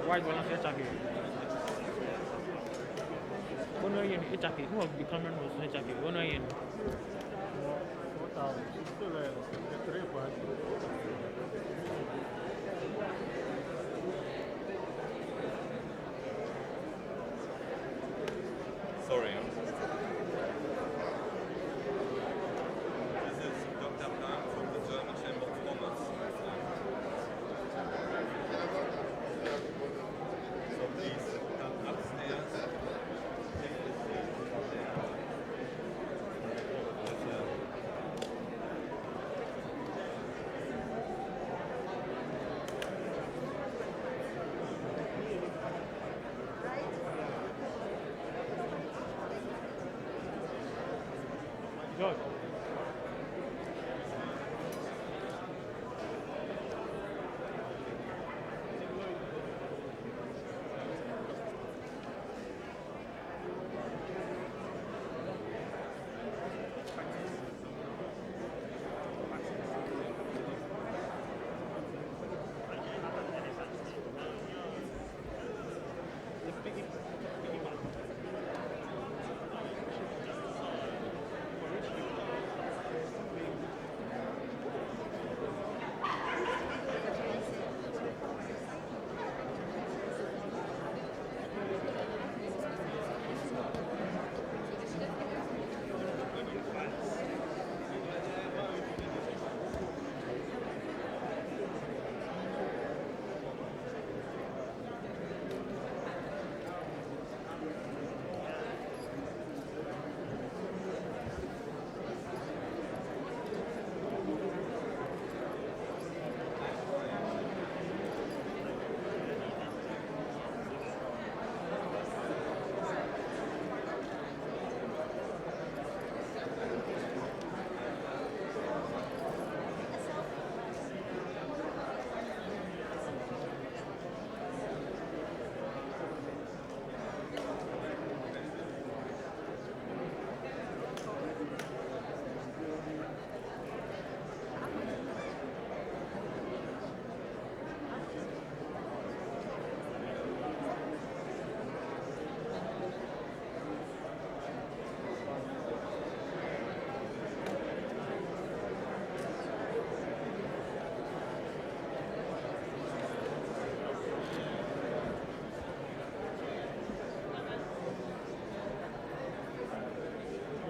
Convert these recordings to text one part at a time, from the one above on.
white balance HK. Ono yen HK. No of the camera was HK. Ono yen. What are still a 3 Sorry. This is Dr. Plan from the German Chamber of Commerce. So please come upstairs. Take the seat there. George.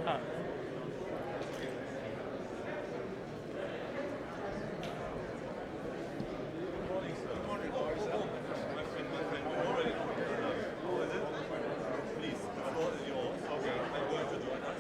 Ah. Good morning, sir. Good morning. My friend, you already Who is it? Please, the floor is yours. Okay. I'm going to join us.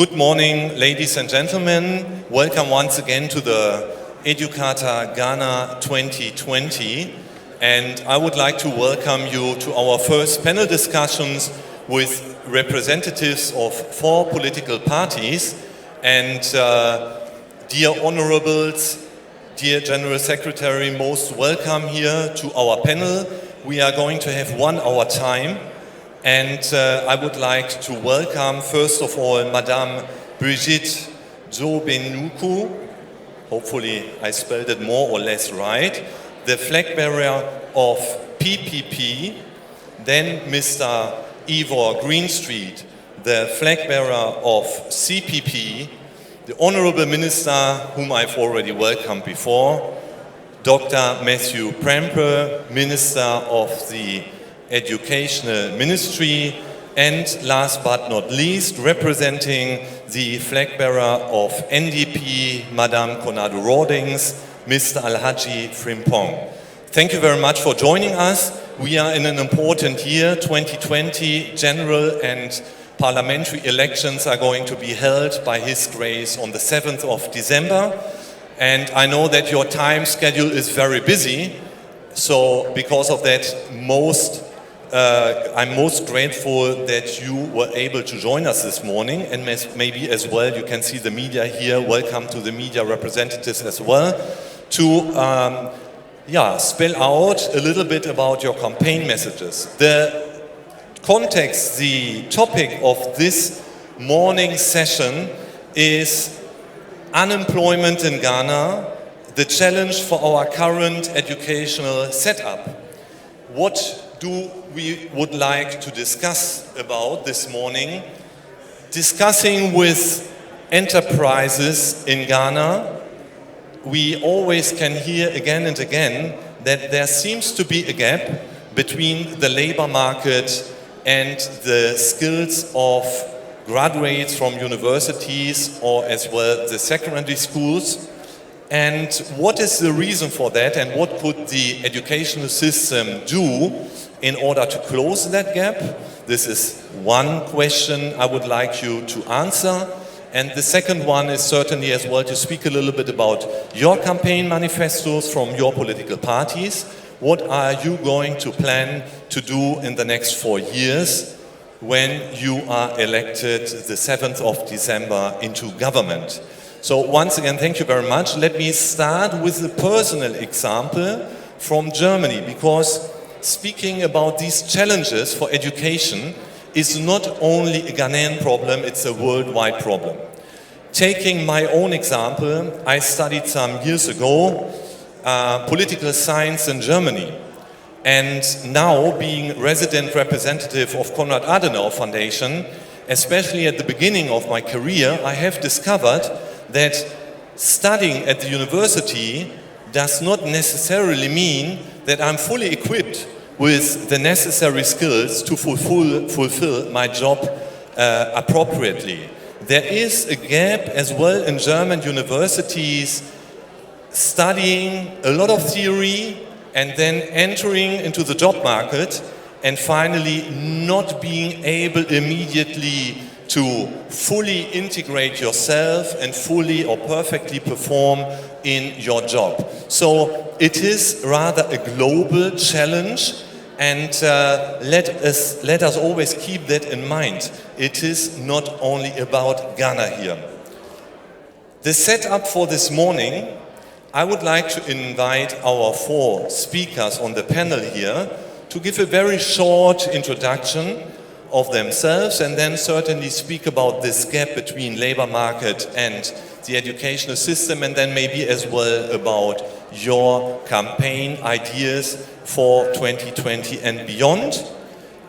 Good morning, ladies and gentlemen. Welcome once again to the educataGhana 2020. And I would like to welcome you to our first panel discussions with representatives of 4 political parties. And dear honorables, dear General Secretary, most welcome here to our panel. We are going to have 1 hour time. And I would like to welcome, first of all, Madame Brigitte Jobenuku, hopefully I spelled it more or less right, the flag bearer of PPP, then Mr. Ivor Greenstreet, the flag bearer of CPP, the Honourable Minister, whom I've already welcomed before, Dr. Matthew Pramper, Minister of the Educational Ministry, and last but not least, representing the flag bearer of NDP, Madame Konado Rawdings, Mr. Alhaji Frimpong. Thank you very much for joining us. We are in an important year, 2020. General and parliamentary elections are going to be held by His Grace on the 7th of December. And I know that your time schedule is very busy. So because of that, I'm most grateful that you were able to join us this morning, and maybe as well you can see the media here. Welcome to the media representatives as well, to spell out a little bit about your campaign messages. The context, the topic of this morning session is unemployment in Ghana, the challenge for our current educational setup. What do we would like to discuss about this morning? Discussing with enterprises in Ghana, we always can hear again and again that there seems to be a gap between the labor market and the skills of graduates from universities or as well the secondary schools. And what is the reason for that, and what could the educational system do in order to close that gap? This is one question I would like you to answer. And the second one is certainly as well to speak a little bit about your campaign manifestos from your political parties. What are you going to plan to do in the next 4 years when you are elected the 7th of December into government? So once again, thank you very much. Let me start with a personal example from Germany, because speaking about these challenges for education is not only a Ghanaian problem, it's a worldwide problem. Taking my own example, I studied some years ago political science in Germany. And now, being resident representative of Konrad Adenauer Foundation, especially at the beginning of my career, I have discovered that studying at the university does not necessarily mean that I'm fully equipped with the necessary skills to fulfill my job appropriately. There is a gap as well in German universities, studying a lot of theory and then entering into the job market and finally not being able immediately to fully integrate yourself and fully or perfectly perform in your job. So it is rather a global challenge, and let us always keep that in mind. It is not only about Ghana here. The setup for this morning, I would like to invite our 4 speakers on the panel here to give a very short introduction of themselves, and then certainly speak about this gap between labor market and the educational system, and then maybe as well about your campaign ideas for 2020 and beyond.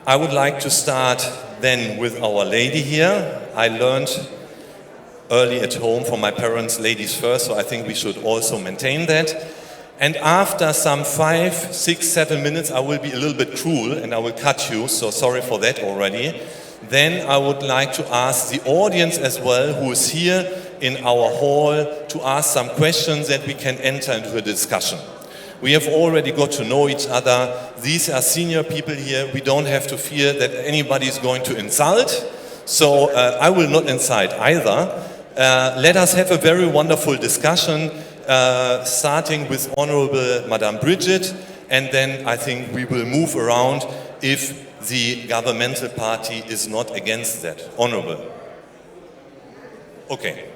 I would like to start then with our lady here. I learned early at home from my parents, ladies first, so I think we should also maintain that. And after some 5, 6, 7 minutes, I will be a little bit cruel and I will cut you, so sorry for that already. Then I would like to ask the audience as well, who is here in our hall, to ask some questions that we can enter into a discussion. We have already got to know each other. These are senior people here. We don't have to fear that anybody is going to insult. So I will not incite either. Let us have a very wonderful discussion, starting with Honorable Madame Bridget, and then I think we will move around if the governmental party is not against that. Honorable. Okay.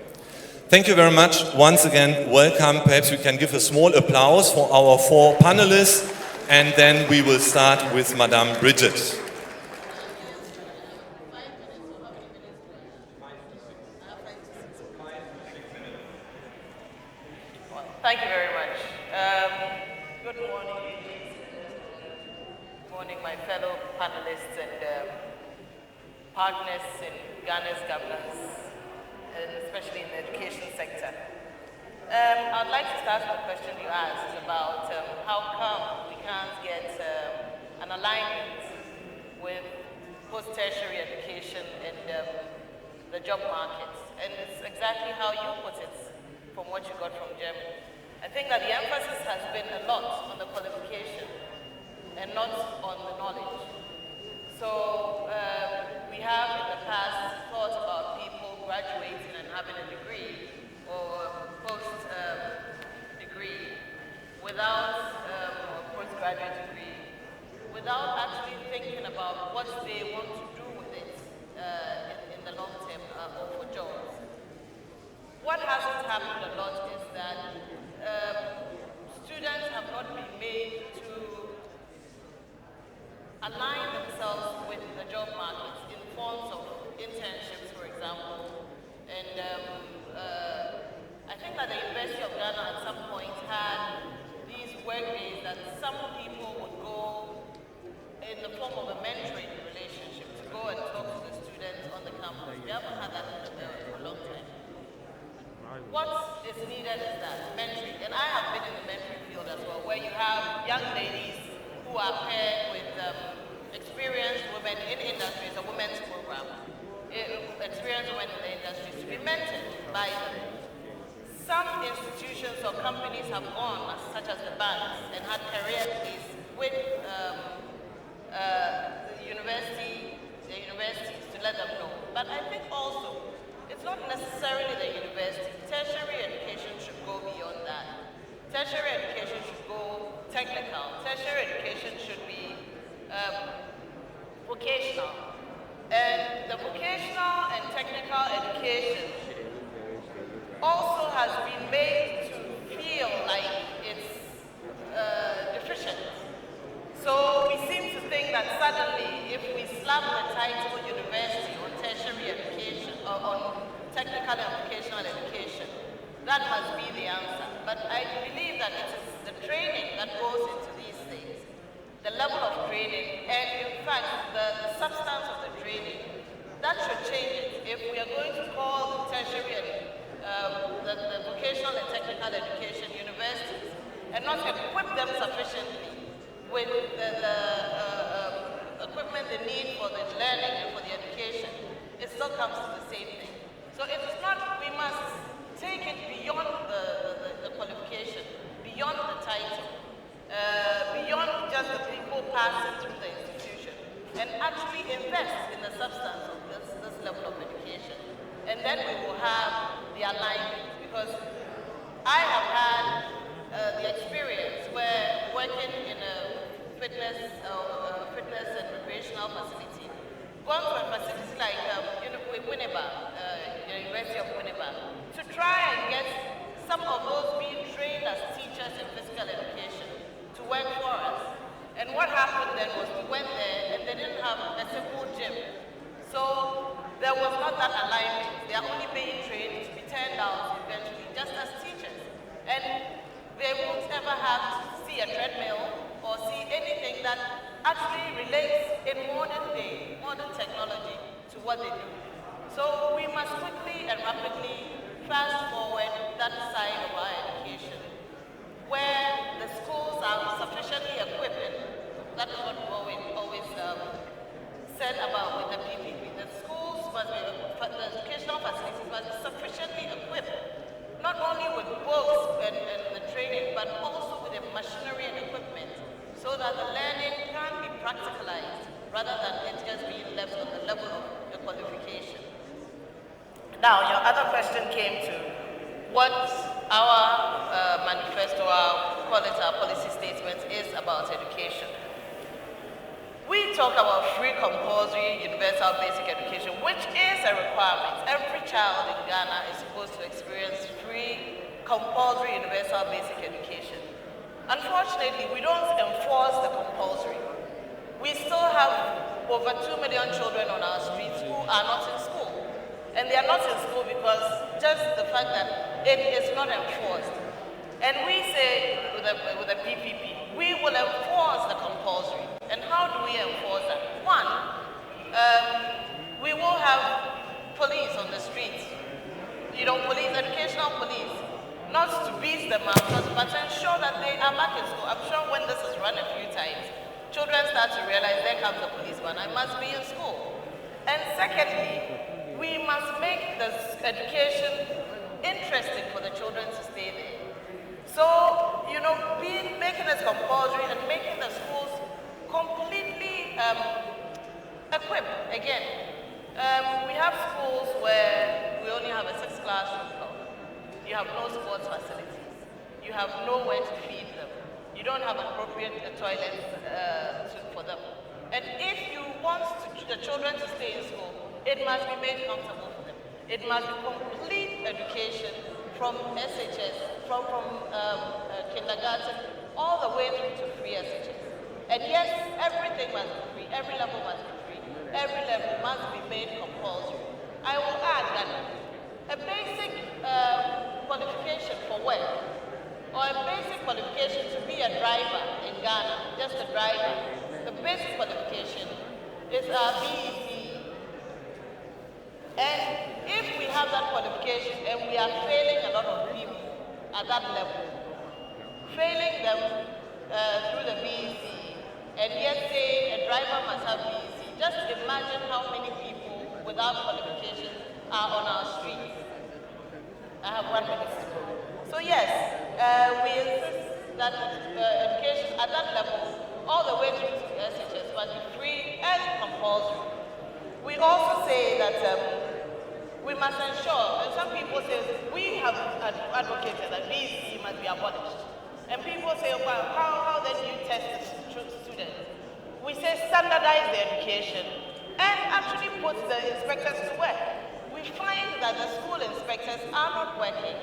Thank you very much. Once again, welcome. Perhaps we can give a small applause for our 4 panelists, and then we will start with Madame Bridget. Thank you very much. Good morning. Good morning, my fellow panelists and partners in Ghana's governance, and especially in the education sector. I'd like to start with the question you asked about how come we can't get an alignment with post-tertiary education and the job market. And it's exactly how you put it from what you got from Germany. I think that the emphasis has been a lot on the qualification and not on the knowledge. So we have in the past thought about people graduating and having a degree or post-degree without, or postgraduate degree, without actually thinking about what they want to do with it in the long term or for jobs. What hasn't happened a lot is that students have not been made to align themselves with the job market in forms of internships, for example. And I think that the University of Ghana at some point had these work days that some people would go in the form of a mentoring relationship to go and talk to the students on the campus. We haven't had that for a long time. What is needed is that mentoring, and I have been in the mentoring field as well, where you have young ladies who are paired with experienced women in industries, a women's program, experienced women in the industries to be mentored by them. Some institutions or companies have gone, such as the banks, and had career days with the universities to let them know. But I think also, it's not necessarily the university. Tertiary education should go beyond that. Tertiary education should go technical. Tertiary education should be vocational. And the vocational and technical education also has been made to feel like it's deficient. So we seem to think that suddenly, if we slap the title university on tertiary education or on technical and vocational education, that must be the answer. But I believe that it is the training that goes into these things, the level of training, and in fact, the substance of the training, that should change it. If we are going to call the tertiary the vocational and technical education universities and not equip them sufficiently with the equipment they need for the learning and for the education, it still comes to the same thing. So it's not, we must take it beyond the qualification, beyond the title, beyond just the people passing through the institution, and actually invest in the substance of this level of education. And then we will have the alignment, because I have had the experience where working in a fitness and recreational facility, gone to a facility like Winneba, University of Winneba, to try and get some of those being trained as teachers in physical education to work for us. And what happened then was we went there and they didn't have a simple gym. So there was not that alignment. They are only being trained to be turned out eventually just as teachers. And they won't ever have to see a treadmill or see anything that actually relates in modern technology to what they do. So we must quickly and rapidly fast forward that side of our education, where the schools are sufficiently equipped. That is what we always said about with the PPP. The schools must be, the educational facilities must be sufficiently equipped, not only with books and the training, but also with the machinery and equipment, so that the learning can be practicalized rather than it just being left on the level of qualification. Now, your other question came to what our manifesto, our policy statement is about education. We talk about free compulsory universal basic education, which is a requirement. Every child in Ghana is supposed to experience free compulsory universal basic education. Unfortunately, we don't enforce the compulsory. We still have over 2 million children on our streets who are not in school. And they are not in school because just the fact that it is not enforced. And we say with the PPP, we will enforce the compulsory. And how do we enforce that? One, we will have police on the streets. You know, police, educational police. Not to beat them up, but to ensure that they are back in school. I'm sure when this is run a few times, children start to realize there comes the policeman, I must be in school. And secondly, we must make the education interesting for the children to stay there. So, you know, making it compulsory and making the schools completely equipped. Again, we have schools where we only have a 6 classroom block. You have no sports facilities. You have nowhere to feed them. You don't have appropriate toilets for them. And if you want the children to stay in school, it must be made comfortable for them. It must be complete education from SHS, from kindergarten, all the way through to free SHS. And yes, everything must be free. Every level must be free. Every level must be made compulsory. I will add that a basic qualification for work, or a basic qualification to be a driver in Ghana, just a driver, the basic qualification is a BEC. And if we have that qualification and we are failing a lot of people at that level, failing them through the BEC, and yet saying a driver must have BEC, just imagine how many people without qualifications are on our streets. I have 1 minute to go. So yes, we insist that education at that level, all the way through to SHS, must be free and compulsory. We also say that we must ensure, and some people say, we have advocated that BEC must be abolished. And people say, well, how then do you test the students? We say standardize the education and actually put the inspectors to work. We find that the school inspectors are not working,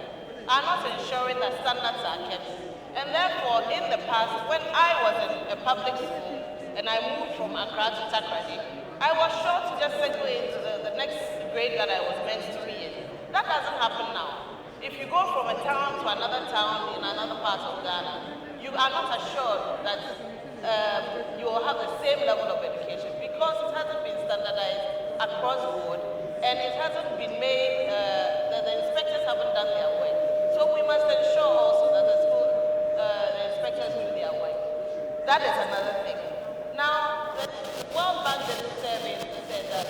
are not ensuring that standards are kept. And therefore, in the past, when I was in a public school and I moved from Accra to Takoradi, I was sure to just segue into the next grade that I was meant to be in. That doesn't happen now. If you go from a town to another town in another part of Ghana, you are not assured that you will have the same level of education because it hasn't been standardized across the board. And it hasn't been made, the inspectors haven't done their work. So we must ensure also that the inspectors do their work. That is another thing. Now, the World Bank survey said that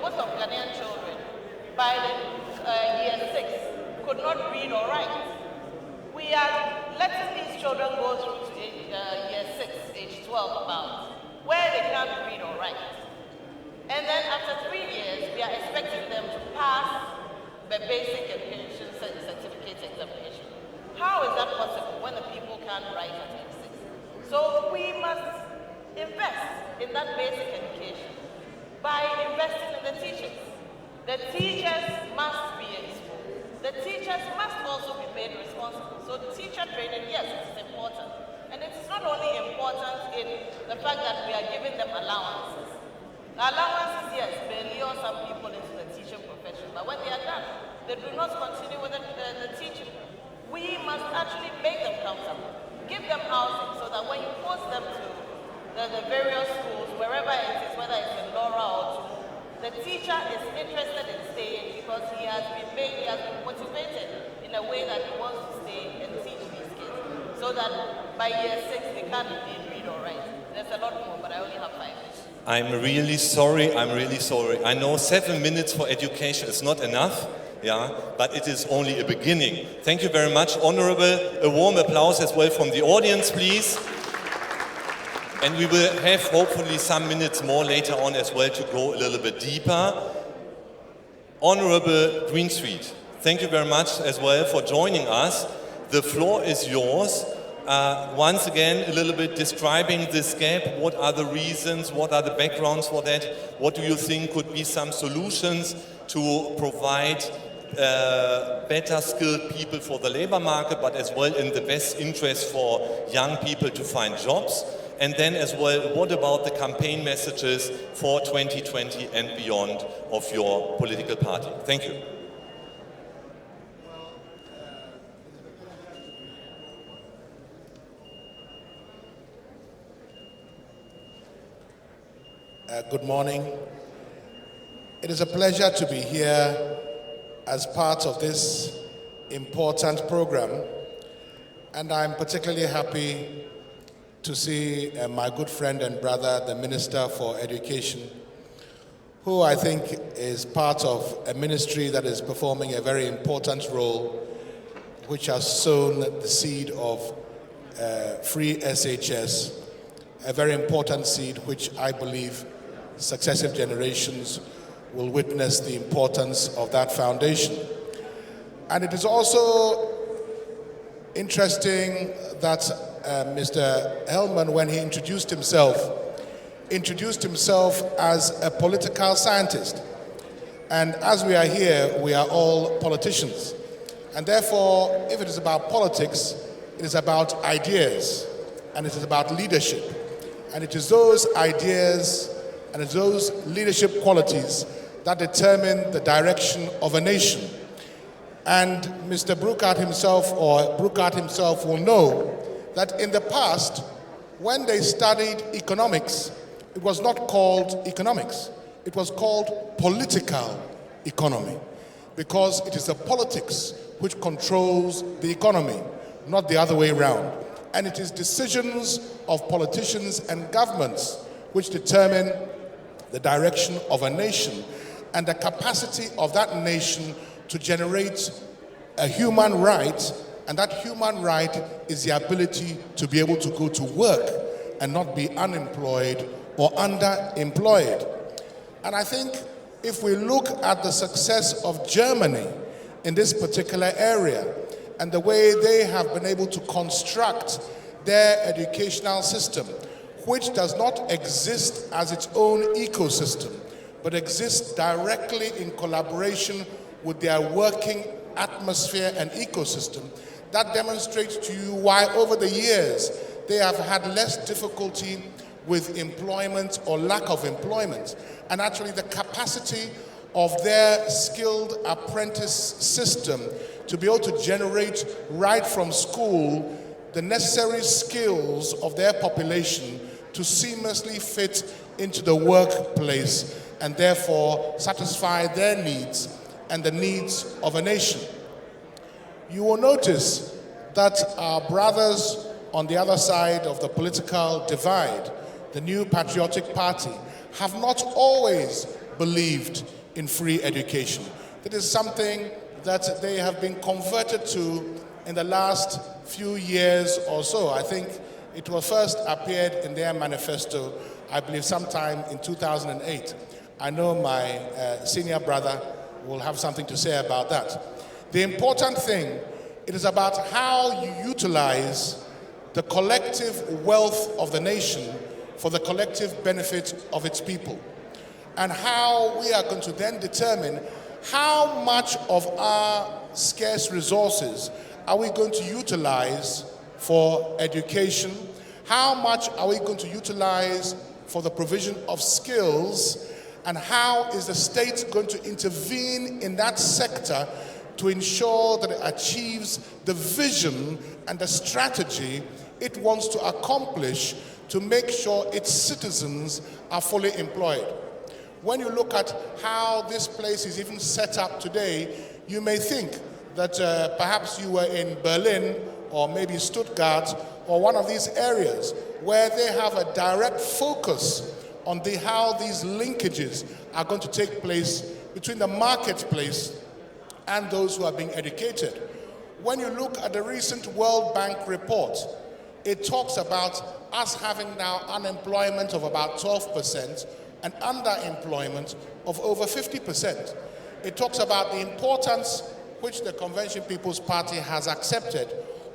most of Ghanaian children, by the year 6, could not read or write. We are letting these children go through to year 6, age 12 about, where they can't read or write. And then after 3 years, we are expecting them to pass the basic education certificate examination. How is that possible when the people can't write at age 6? So we must invest in that basic education by investing in the teachers. The teachers must be in school. The teachers must also be made responsible. So teacher training, yes, it's important. And it's not only important in the fact that we are giving them allowances. Allowances, yes, may lure some people into the teaching profession, but when they are done, they do not continue with the teaching. We must actually make them comfortable, give them housing, so that when you post them to the various schools, wherever it is, whether it's in Laura or Tumu, the teacher is interested in staying because he has been motivated in a way that he wants to stay and teach these kids, so that by year 6 they can't indeed read or write. There's a lot more, but I only have 5 minutes. I'm really sorry. I know 7 minutes for education is not enough, yeah, but it is only a beginning. Thank you very much, Honorable. A warm applause as well from the audience, please. And we will have hopefully some minutes more later on as well to go a little bit deeper. Honorable Greenstreet, thank you very much as well for joining us. The floor is yours. Once again, a little bit describing this gap. What are the reasons? What are the backgrounds for that? What do you think could be some solutions to provide better skilled people for the labor market, but as well in the best interest for young people to find jobs? And then as well, what about the campaign messages for 2020 and beyond of your political party? Thank you. Good morning. It is a pleasure to be here as part of this important program, and I'm particularly happy to see my good friend and brother, the Minister for Education, who I think is part of a ministry that is performing a very important role, which has sown the seed of free SHS, a very important seed which I believe successive generations will witness the importance of that foundation. And it is also interesting that Mr. Hellman, when he introduced himself as a political scientist. And as we are here, we are all politicians. And therefore, if it is about politics, it is about ideas, and it is about leadership. And it is those ideas and it's those leadership qualities that determine the direction of a nation. And Mr. Brookhart himself will know that in the past, when they studied economics, it was not called economics. It was called political economy, because it is the politics which controls the economy, not the other way around. And it is decisions of politicians and governments which determine the direction of a nation and the capacity of that nation to generate a human right, and that human right is the ability to be able to go to work and not be unemployed or underemployed. And I think if we look at the success of Germany in this particular area and the way they have been able to construct their educational system, which does not exist as its own ecosystem, but exists directly in collaboration with their working atmosphere and ecosystem, that demonstrates to you why over the years they have had less difficulty with employment or lack of employment. And actually the capacity of their skilled apprentice system to be able to generate right from school the necessary skills of their population to seamlessly fit into the workplace and therefore satisfy their needs and the needs of a nation. You will notice that our brothers on the other side of the political divide, the New Patriotic Party, have not always believed in free education. That is something that they have been converted to in the last few years or so. I think it was first appeared in their manifesto, I believe sometime in 2008. I know my senior brother will have something to say about that. The important thing, it is about how you utilize the collective wealth of the nation for the collective benefit of its people, and how we are going to then determine how much of our scarce resources are we going to utilize for education, how much are we going to utilize for the provision of skills, and how is the state going to intervene in that sector to ensure that it achieves the vision and the strategy it wants to accomplish to make sure its citizens are fully employed. When you look at how this place is even set up today, you may think that perhaps you were in Berlin or maybe Stuttgart or one of these areas where they have a direct focus on how these linkages are going to take place between the marketplace and those who are being educated. When you look at the recent World Bank report, it talks about us having now unemployment of about 12% and underemployment of over 50%. It talks about the importance which the Convention People's Party has accepted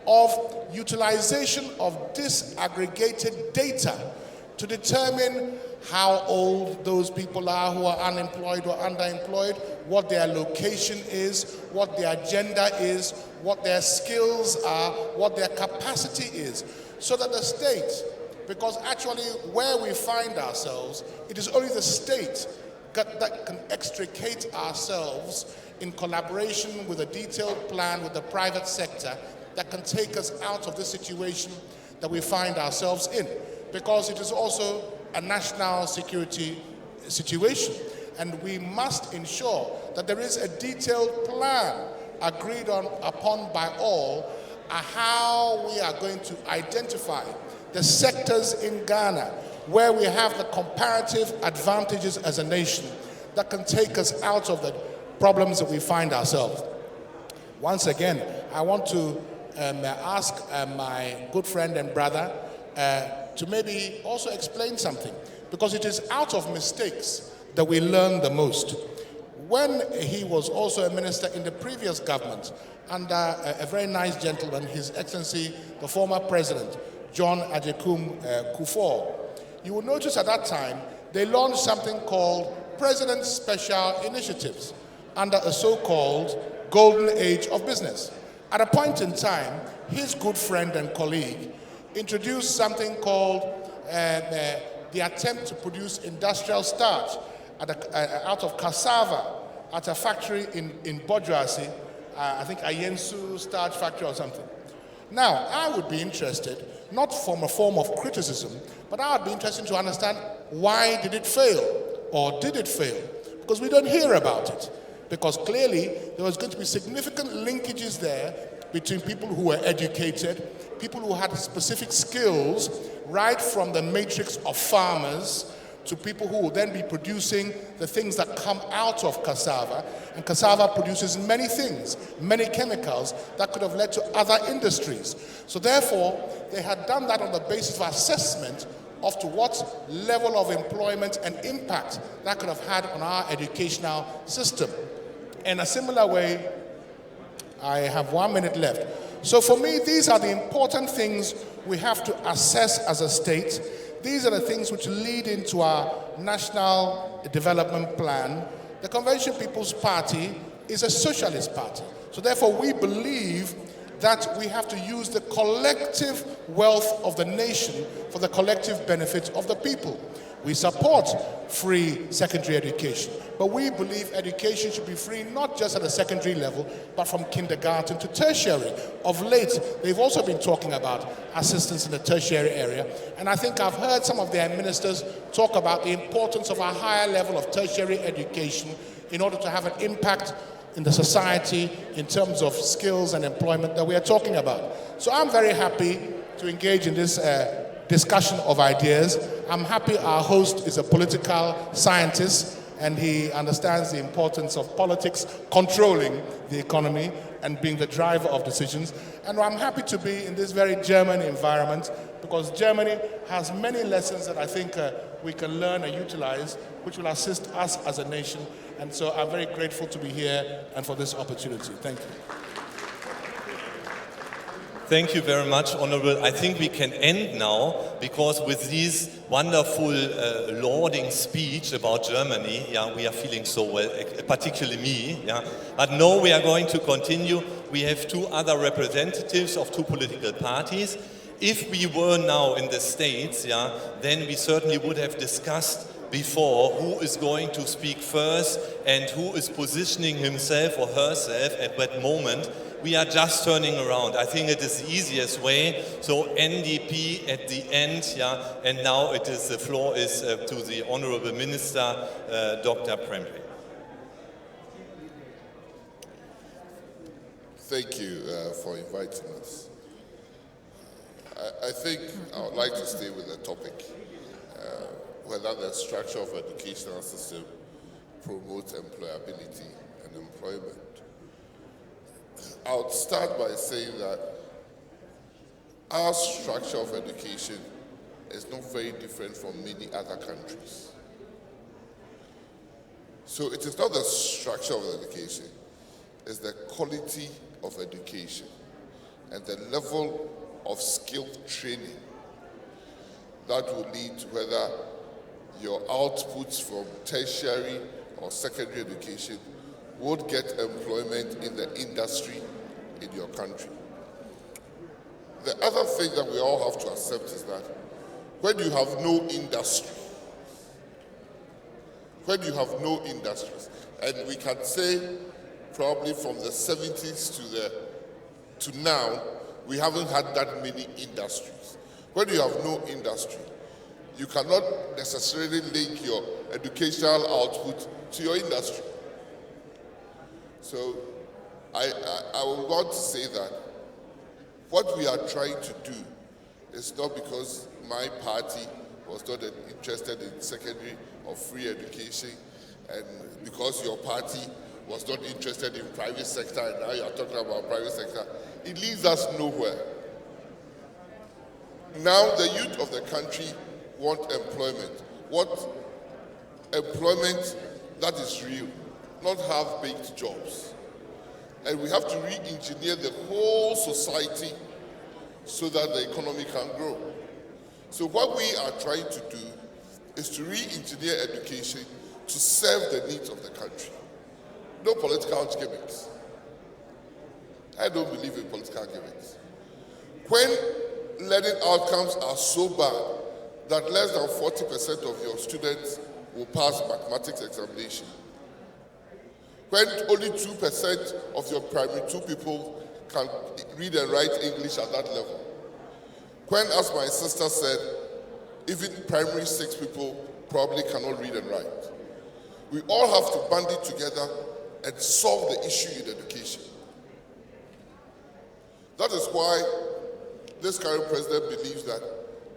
of utilization of disaggregated data to determine how old those people are who are unemployed or underemployed, what their location is, what their gender is, what their skills are, what their capacity is, so that the state, because actually where we find ourselves, it is only the state that can extricate ourselves in collaboration with a detailed plan with the private sector that can take us out of this situation that we find ourselves in, because it is also a national security situation, and we must ensure that there is a detailed plan agreed upon by all how we are going to identify the sectors in Ghana where we have the comparative advantages as a nation that can take us out of the problems that we find ourselves. Once again, I want to ask my good friend and brother to maybe also explain something, because it is out of mistakes that we learn the most. When he was also a minister in the previous government under a very nice gentleman, His Excellency, the former president, John Ajekum Kufuor, you will notice at that time they launched something called President's Special Initiatives under a so-called golden age of business. At a point in time, his good friend and colleague introduced something called the attempt to produce industrial starch out of cassava at a factory in Bojuasi, I think Ayensu starch factory or something. Now, I would be interested, not from a form of criticism, but I would be interested to understand why did it fail, or did it fail? Because we don't hear about it. Because clearly there was going to be significant linkages there between people who were educated, people who had specific skills, right from the matrix of farmers to people who will then be producing the things that come out of cassava. And cassava produces many things, many chemicals that could have led to other industries. So therefore, they had done that on the basis of assessment of to what level of employment and impact that could have had on our educational system. In a similar way, I have 1 minute left. So for me, these are the important things we have to assess as a state. These are the things which lead into our national development plan. The Convention People's Party is a socialist party. So therefore, we believe that we have to use the collective wealth of the nation for the collective benefit of the people. We support free secondary education, but we believe education should be free not just at the secondary level, but from kindergarten to tertiary. Of late, they've also been talking about assistance in the tertiary area, and I think I've heard some of their ministers talk about the importance of a higher level of tertiary education in order to have an impact in the society in terms of skills and employment that we are talking about. So I'm very happy to engage in this discussion of ideas. I'm happy our host is a political scientist and he understands the importance of politics controlling the economy and being the driver of decisions. And I'm happy to be in this very German environment, because Germany has many lessons that I think we can learn and utilize, which will assist us as a nation. And so I'm very grateful to be here and for this opportunity. Thank you. Thank you very much, Honorable. I think we can end now, because with this wonderful lauding speech about Germany, we are feeling so well, particularly me. But no, we are going to continue. We have two other representatives of two political parties. If we were now in the States, then we certainly would have discussed before who is going to speak first and who is positioning himself or herself at that moment. We are just turning around. I think it is the easiest way. So NDP at the end, and now it is, the floor is to the Honorable Minister, Dr. Premre. Thank you for inviting us. I think I would like to stay with the topic, whether the structure of educational system promotes employability and employment. I would start by saying that our structure of education is not very different from many other countries. So it is not the structure of education, it's the quality of education and the level of skilled training that will lead to whether your outputs from tertiary or secondary education would get employment in the industry in your country. The other thing that we all have to accept is that when you have no industry, and we can say probably from the 70s to now, we haven't had that many industries. When you have no industry, you cannot necessarily link your educational output to your industry. So I would want to say that what we are trying to do is not because my party was not interested in secondary or free education, and because your party was not interested in private sector, and now you are talking about private sector. It leads us nowhere. Now the youth of the country want employment. What employment that is real, not half-baked jobs. And we have to re-engineer the whole society so that the economy can grow. So what we are trying to do is to re-engineer education to serve the needs of the country. No political gimmicks. I don't believe in political gimmicks. When learning outcomes are so bad that less than 40% of your students will pass mathematics examination, when only 2% of your primary 2 people can read and write English at that level, when, as my sister said, even primary 6 people probably cannot read and write, we all have to band it together and solve the issue in education. That is why this current president believes that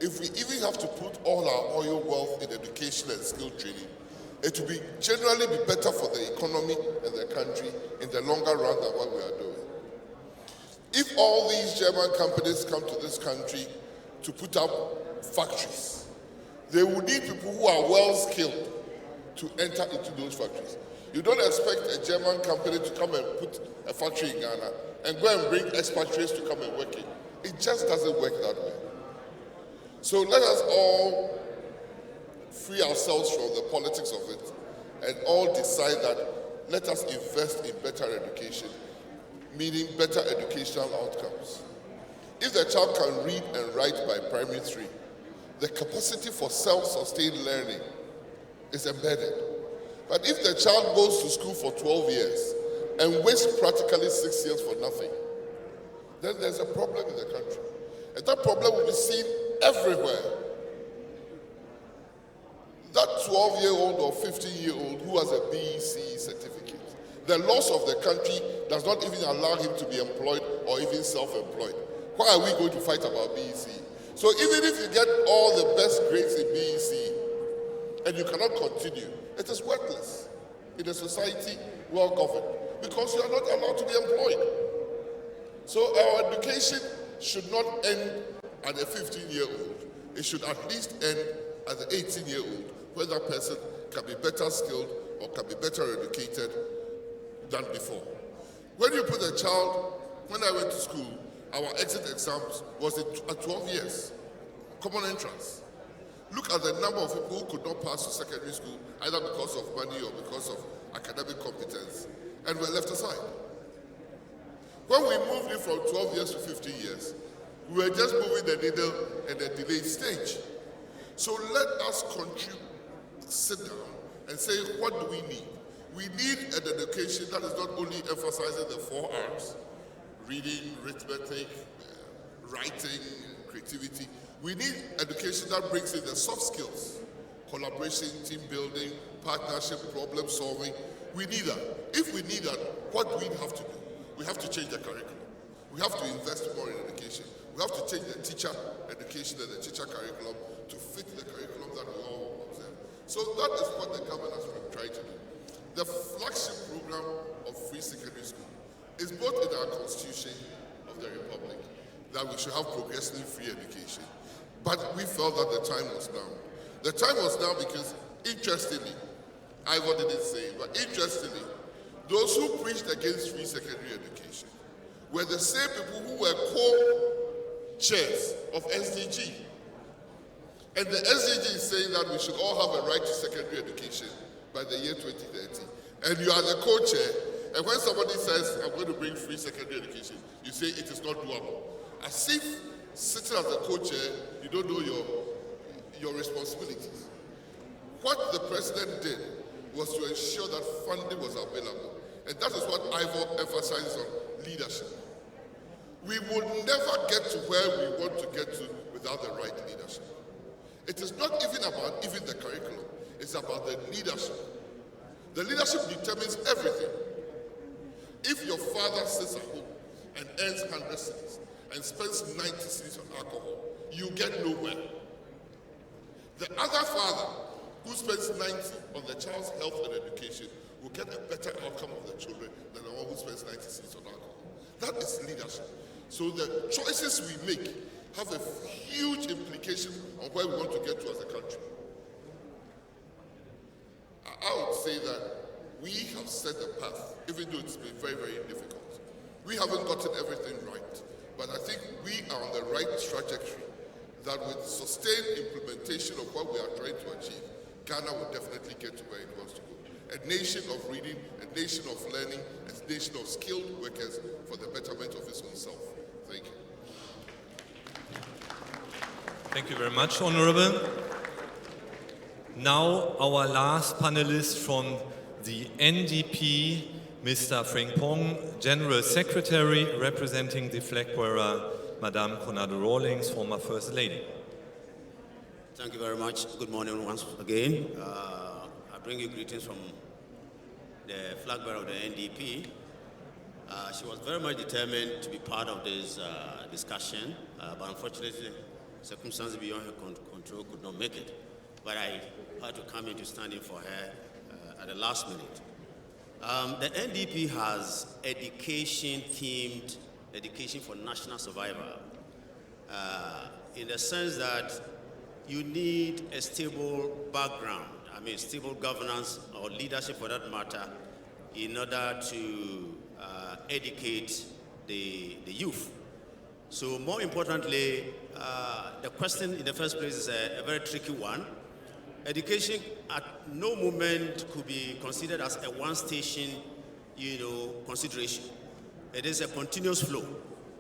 if we even have to put all our oil wealth in education and skill training, it will generally be better for the economy and the country in the longer run than what we are doing. If all these German companies come to this country to put up factories, they will need people who are well skilled to enter into those factories. You don't expect a German company to come and put a factory in Ghana and go and bring expatriates to come and work it. It just doesn't work that way. So let us all free ourselves from the politics of it and all decide that let us invest in better education, meaning better educational outcomes. If the child can read and write by primary 3, the capacity for self-sustained learning is embedded. But if the child goes to school for 12 years and wastes practically 6 years for nothing, then there's a problem in the country. And that problem will be seen everywhere. That 12-year-old or 15-year-old who has a BEC certificate, the loss of the country does not even allow him to be employed or even self-employed. Why are we going to fight about BEC? So even if you get all the best grades in BEC and you cannot continue, it is worthless in a society well governed because you are not allowed to be employed. So our education should not end at a 15-year-old. It should at least end at the 18-year-old, where that person can be better skilled or can be better educated than before. When you put a child, when I went to school, our exit exams was at 12 years, common entrance. Look at the number of people who could not pass to secondary school, either because of money or because of academic competence, and were left aside. When we moved in from 12 years to 15 years, we were just moving the needle at a delayed stage. So let us sit down and say, what do we need? We need an education that is not only emphasizing the 4 R's, reading, arithmetic, writing, creativity. We need education that brings in the soft skills, collaboration, team building, partnership, problem solving. We need that. If we need that, what do we have to do? We have to change the curriculum. We have to invest more in education. We have to change the teacher education and the teacher curriculum to fit the curriculum that we all observe. So that is what the government has been trying to do. The flagship program of free secondary school is both in our Constitution of the Republic. that we should have progressively free education. But we felt that the time was now. The time was now because, interestingly, Ivor didn't say it, but interestingly, those who preached against free secondary education were the same people who were co-chairs of SDG. And the SDG is saying that we should all have a right to secondary education by the year 2030. And you are the co-chair, and when somebody says, I'm going to bring free secondary education, you say it is not doable. As if sitting as a co-chair, you don't know your responsibilities. What the president did was to ensure that funding was available. And that is what Ivor emphasizes on leadership. We will never get to where we want to get to without the right leadership. It is not even about even the curriculum. It's about the leadership. The leadership determines everything. If your father sits at home and earns 100 cedis and spends 90 cedis on alcohol, you get nowhere. The other father who spends 90 on the child's health and education will get a better outcome of the children than the one who spends 90 cedis on alcohol. That is leadership. So the choices we make have a huge implication on where we want to get to as a country. I would say that we have set a path, even though it's been very, very difficult. We haven't gotten everything right, but I think we are on the right trajectory that with sustained implementation of what we are trying to achieve, Ghana will definitely get to where it wants to go. A nation of reading, a nation of learning, a nation of skilled workers for the betterment of its own self. Thank you. Thank you very much, Honorable. Now our last panelist from the NDP, Mr. Frimpong, General Secretary, representing the flag bearer, Madame Conado Rawlings, former First Lady. Thank you very much. Good morning once again. I bring you greetings from the flag bearer of the NDP. She was very much determined to be part of this discussion, but unfortunately, circumstances beyond her control could not make it. But I had to come in to stand in for her at the last minute. The NDP has education-themed education for national survival, in the sense that you need a stable background, stable governance or leadership for that matter, in order to educate the youth. So more importantly, the question in the first place is a very tricky one. Education at no moment could be considered as a one-station, consideration. It is a continuous flow.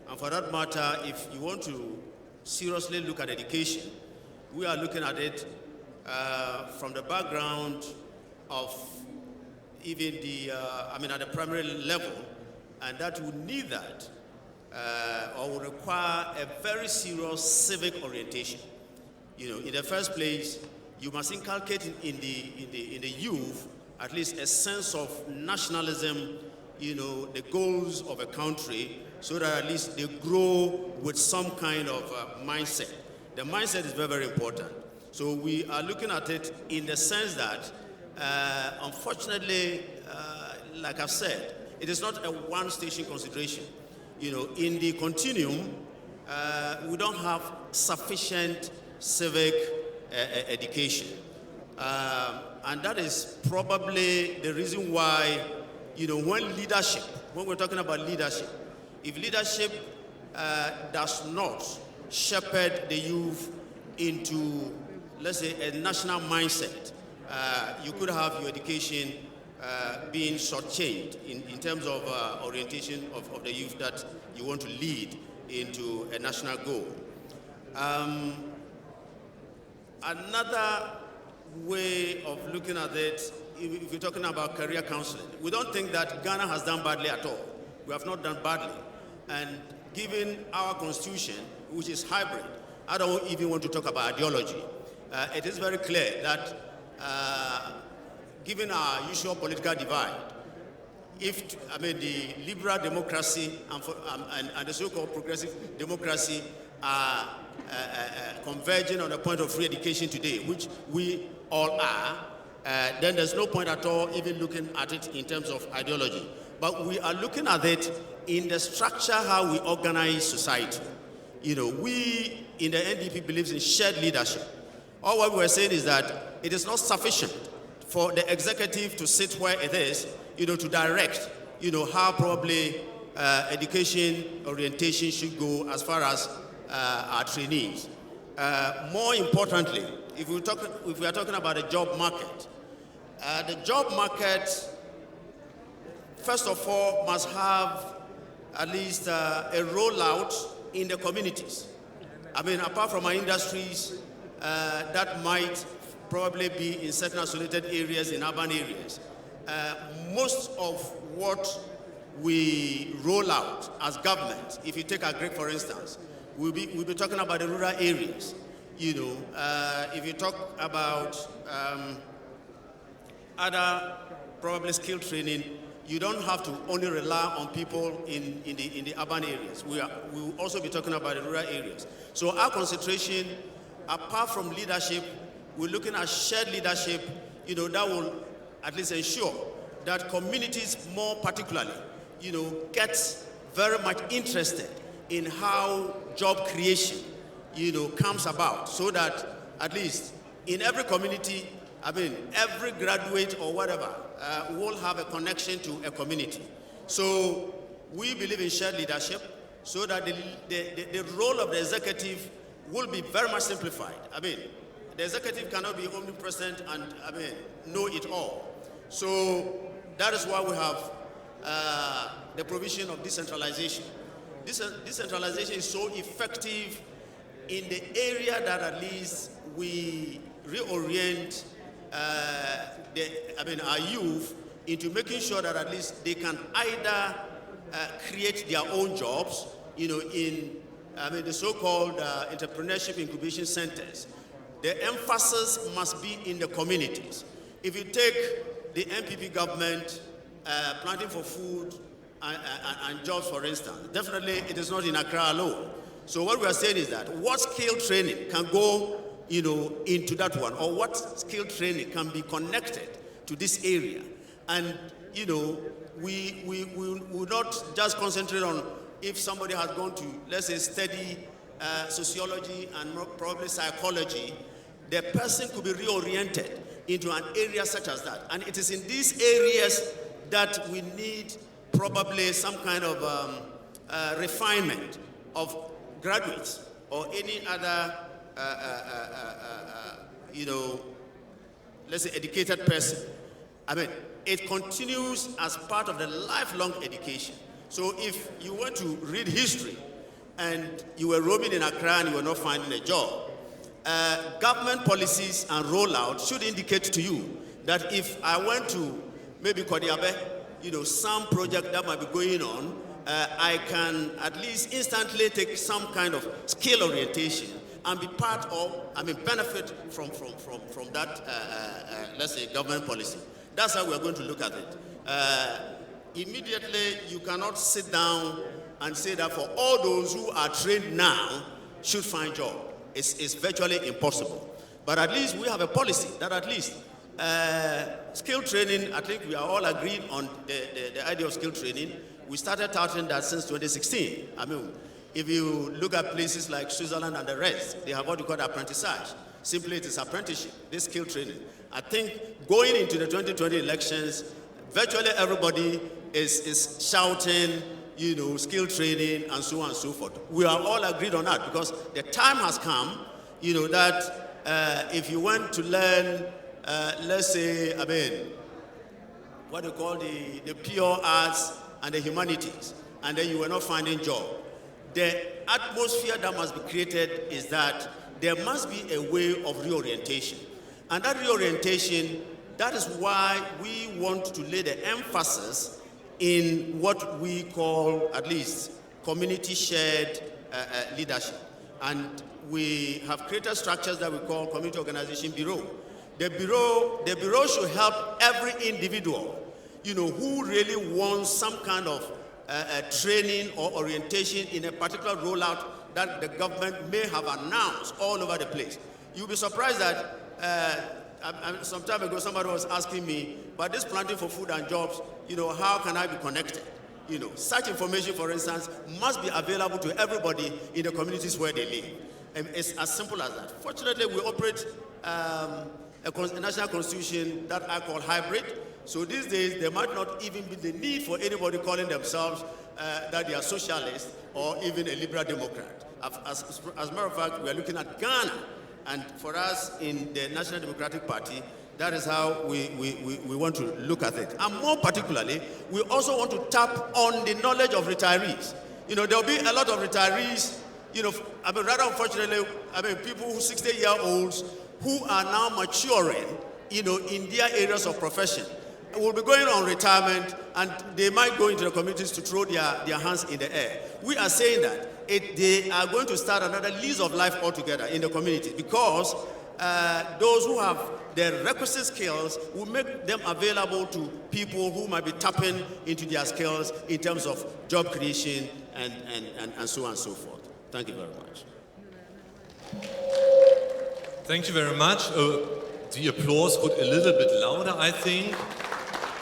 And for that matter, if you want to seriously look at education, we are looking at it from the background of even at the primary level, and that would need that or would require a very serious civic orientation. In the first place, you must inculcate in the youth at least a sense of nationalism, the goals of a country, so that at least they grow with some kind of mindset. The mindset is very, very important. So we are looking at it in the sense that, unfortunately, like I've said, it is not a one-station consideration. In the continuum, we don't have sufficient civic education. And that is probably the reason why, when we're talking about leadership, if leadership does not shepherd the youth into, let's say, a national mindset, you could have your education being shortchanged in terms of orientation of the youth that you want to lead into a national goal. Another way of looking at it, if you're talking about career counseling, we don't think that Ghana has done badly at all. We have not done badly. And given our constitution, which is hybrid, I don't even want to talk about ideology. It is very clear that given our usual political divide, if the liberal democracy and the so-called progressive democracy are converging on the point of free education today, which we all are, then there's no point at all even looking at it in terms of ideology. But we are looking at it in the structure how we organize society. we in the NDP believes in shared leadership. All what we're saying is that it is not sufficient for the executive to sit where it is, to direct, how probably education orientation should go as far as our trainees. More importantly, if we are talking about the job market, first of all, must have at least a rollout in the communities. I mean, apart from our industries, that might probably be in certain isolated areas, in urban areas. Most of what we roll out as government, if you take Agric for instance, we'll be talking about the rural areas. If you talk about other probably skill training, you don't have to only rely on people in the urban areas. We will also be talking about the rural areas. So our concentration, apart from leadership, we're looking at shared leadership, that will at least ensure that communities more particularly, get very much interested in how job creation, comes about, so that at least in every community, every graduate or whatever will have a connection to a community. So we believe in shared leadership, so that the role of the executive will be very much simplified. The executive cannot be omnipresent and know it all. So that is why we have the provision of decentralization. Decentralization is so effective in the area that at least we reorient our youth into making sure that at least they can either create their own jobs, in the so-called entrepreneurship incubation centers. The emphasis must be in the communities. If you take the MPP government planting for food and jobs, for instance, definitely it is not in Accra alone. So what we are saying is that what skill training can go, into that one, or what skill training can be connected to this area, and we will not just concentrate on if somebody has gone to, let's say, study sociology and probably psychology, the person could be reoriented into an area such as that. And it is in these areas that we need probably some kind of refinement of graduates or any other, let's say, educated person. It continues as part of the lifelong education. So if you were to read history and you were roaming in Accra and you were not finding a job, government policies and rollout should indicate to you that if I went to maybe Kodiabe, some project that might be going on, I can at least instantly take some kind of skill orientation and be part of, benefit from that, let's say, government policy. That's how we're going to look at it. Immediately, you cannot sit down and say that for all those who are trained now should find job. It's virtually impossible. But at least we have a policy that at least skill training, I think we are all agreed on the idea of skill training. We started touting that since 2016. If you look at places like Switzerland and the rest, they have what you call apprentissage. Simply, it is apprenticeship, this skill training. I think going into the 2020 elections, virtually everybody is shouting, skill training and so on and so forth. We are all agreed on that because the time has come, that if you want to learn, let's say, what they call the pure arts and the humanities, and then you were not finding job. The atmosphere that must be created is that there must be a way of reorientation. And that reorientation, that is why we want to lay the emphasis in what we call, at least, community shared leadership. And we have created structures that we call Community Organization Bureau. The bureau should help every individual, who really wants some kind of training or orientation in a particular rollout that the government may have announced all over the place. You'll be surprised that some time ago somebody was asking me, but this planting for food and jobs, how can I be connected? such information, for instance, must be available to everybody in the communities where they live. And it's as simple as that. Fortunately, we operate a national constitution that I call hybrid. So these days, there might not even be the need for anybody calling themselves that they are socialist or even a liberal democrat. As a matter of fact, we are looking at Ghana. And for us in the National Democratic Party, that is how we want to look at it. And more particularly, we also want to tap on the knowledge of retirees. There will be a lot of retirees, rather unfortunately, people who 60-year-olds who are now maturing, in their areas of profession, will be going on retirement, and they might go into the communities to throw their hands in the air. We are saying that they are going to start another lease of life altogether in the community, because those who have the requisite skills will make them available to people who might be tapping into their skills in terms of job creation and so on and so forth. Thank you very much. Thank you very much. The applause got a little bit louder, I think.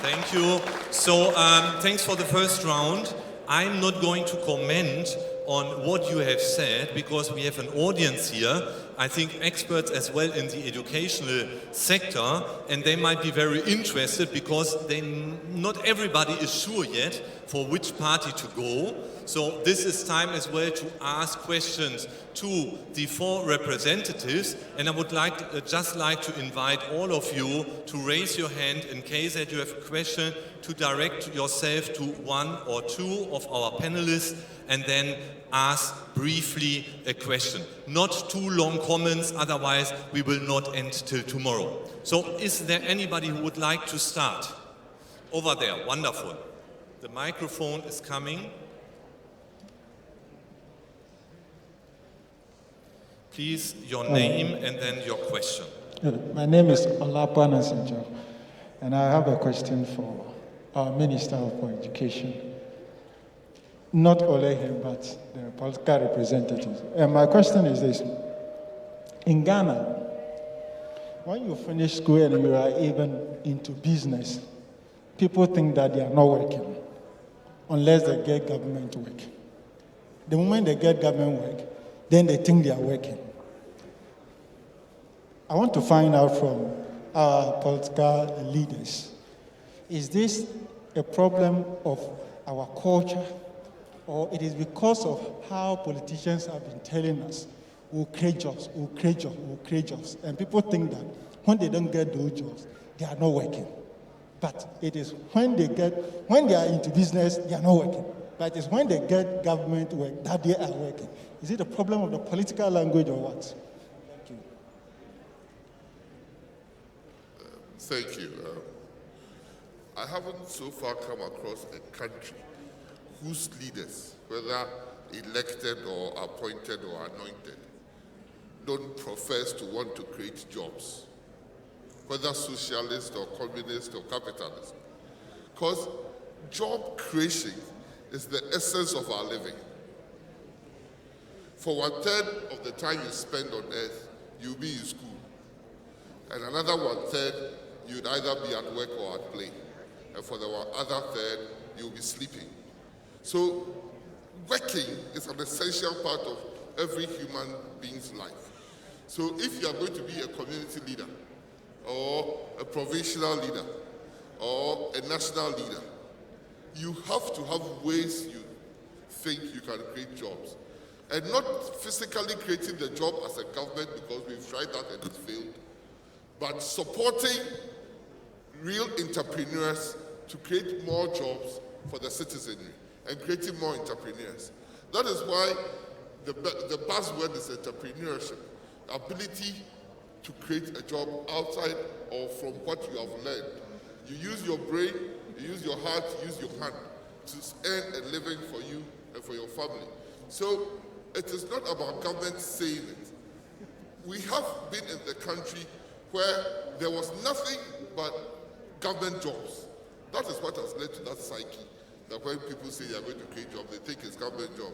Thank you. So thanks for the first round. I'm not going to comment on what you have said, because we have an audience here, I think experts as well in the educational sector, and they might be very interested, because not everybody is sure yet for which party to go. So this is time as well to ask questions to the four representatives, and I would just like to invite all of you to raise your hand in case that you have a question, to direct yourself to one or two of our panelists, and then ask briefly a question. Not too long comments, otherwise we will not end till tomorrow. So is there anybody who would like to start? Over there, wonderful. The microphone is coming. Please, your name and then your question. My name is Olapa Nasinjo, and I have a question for our Minister of Education. Not only him, but the political representatives. And my question is this. In Ghana, when you finish school and you are even into business, people think that they are not working unless they get government work. The moment they get government work, then they think they are working. I want to find out from our political leaders, is this a problem of our culture, or it is because of how politicians have been telling us, we'll create jobs, we'll create jobs, we'll create jobs. And people think that when they don't get those jobs, they are not working. But it is when they are into business, they are not working. But it's when they get government work that they are working. Is it a problem of the political language or what? Thank you. Thank you. I haven't so far come across a country whose leaders, whether elected or appointed or anointed, don't profess to want to create jobs, whether socialist or communist or capitalist. Because job creation is the essence of our living. For 1/3 of the time you spend on earth, you'll be in school. And another 1/3, you'd either be at work or at play. And for the other 1/3, you'll be sleeping. So working is an essential part of every human being's life. So if you are going to be a community leader, or a provincial leader, or a national leader, you have to have ways you think you can create jobs. And not physically creating the job as a government, because we've tried that and it failed, but supporting real entrepreneurs to create more jobs for the citizenry and creating more entrepreneurs. That is why the buzzword is entrepreneurship, ability to create a job outside or from what you have learned. You use your brain, you use your heart, you use your hand to earn a living for you and for your family. So it is not about government saying it. We have been in the country where there was nothing but government jobs. That is what has led to that psyche, that when people say they are going to create jobs, they think it's government job.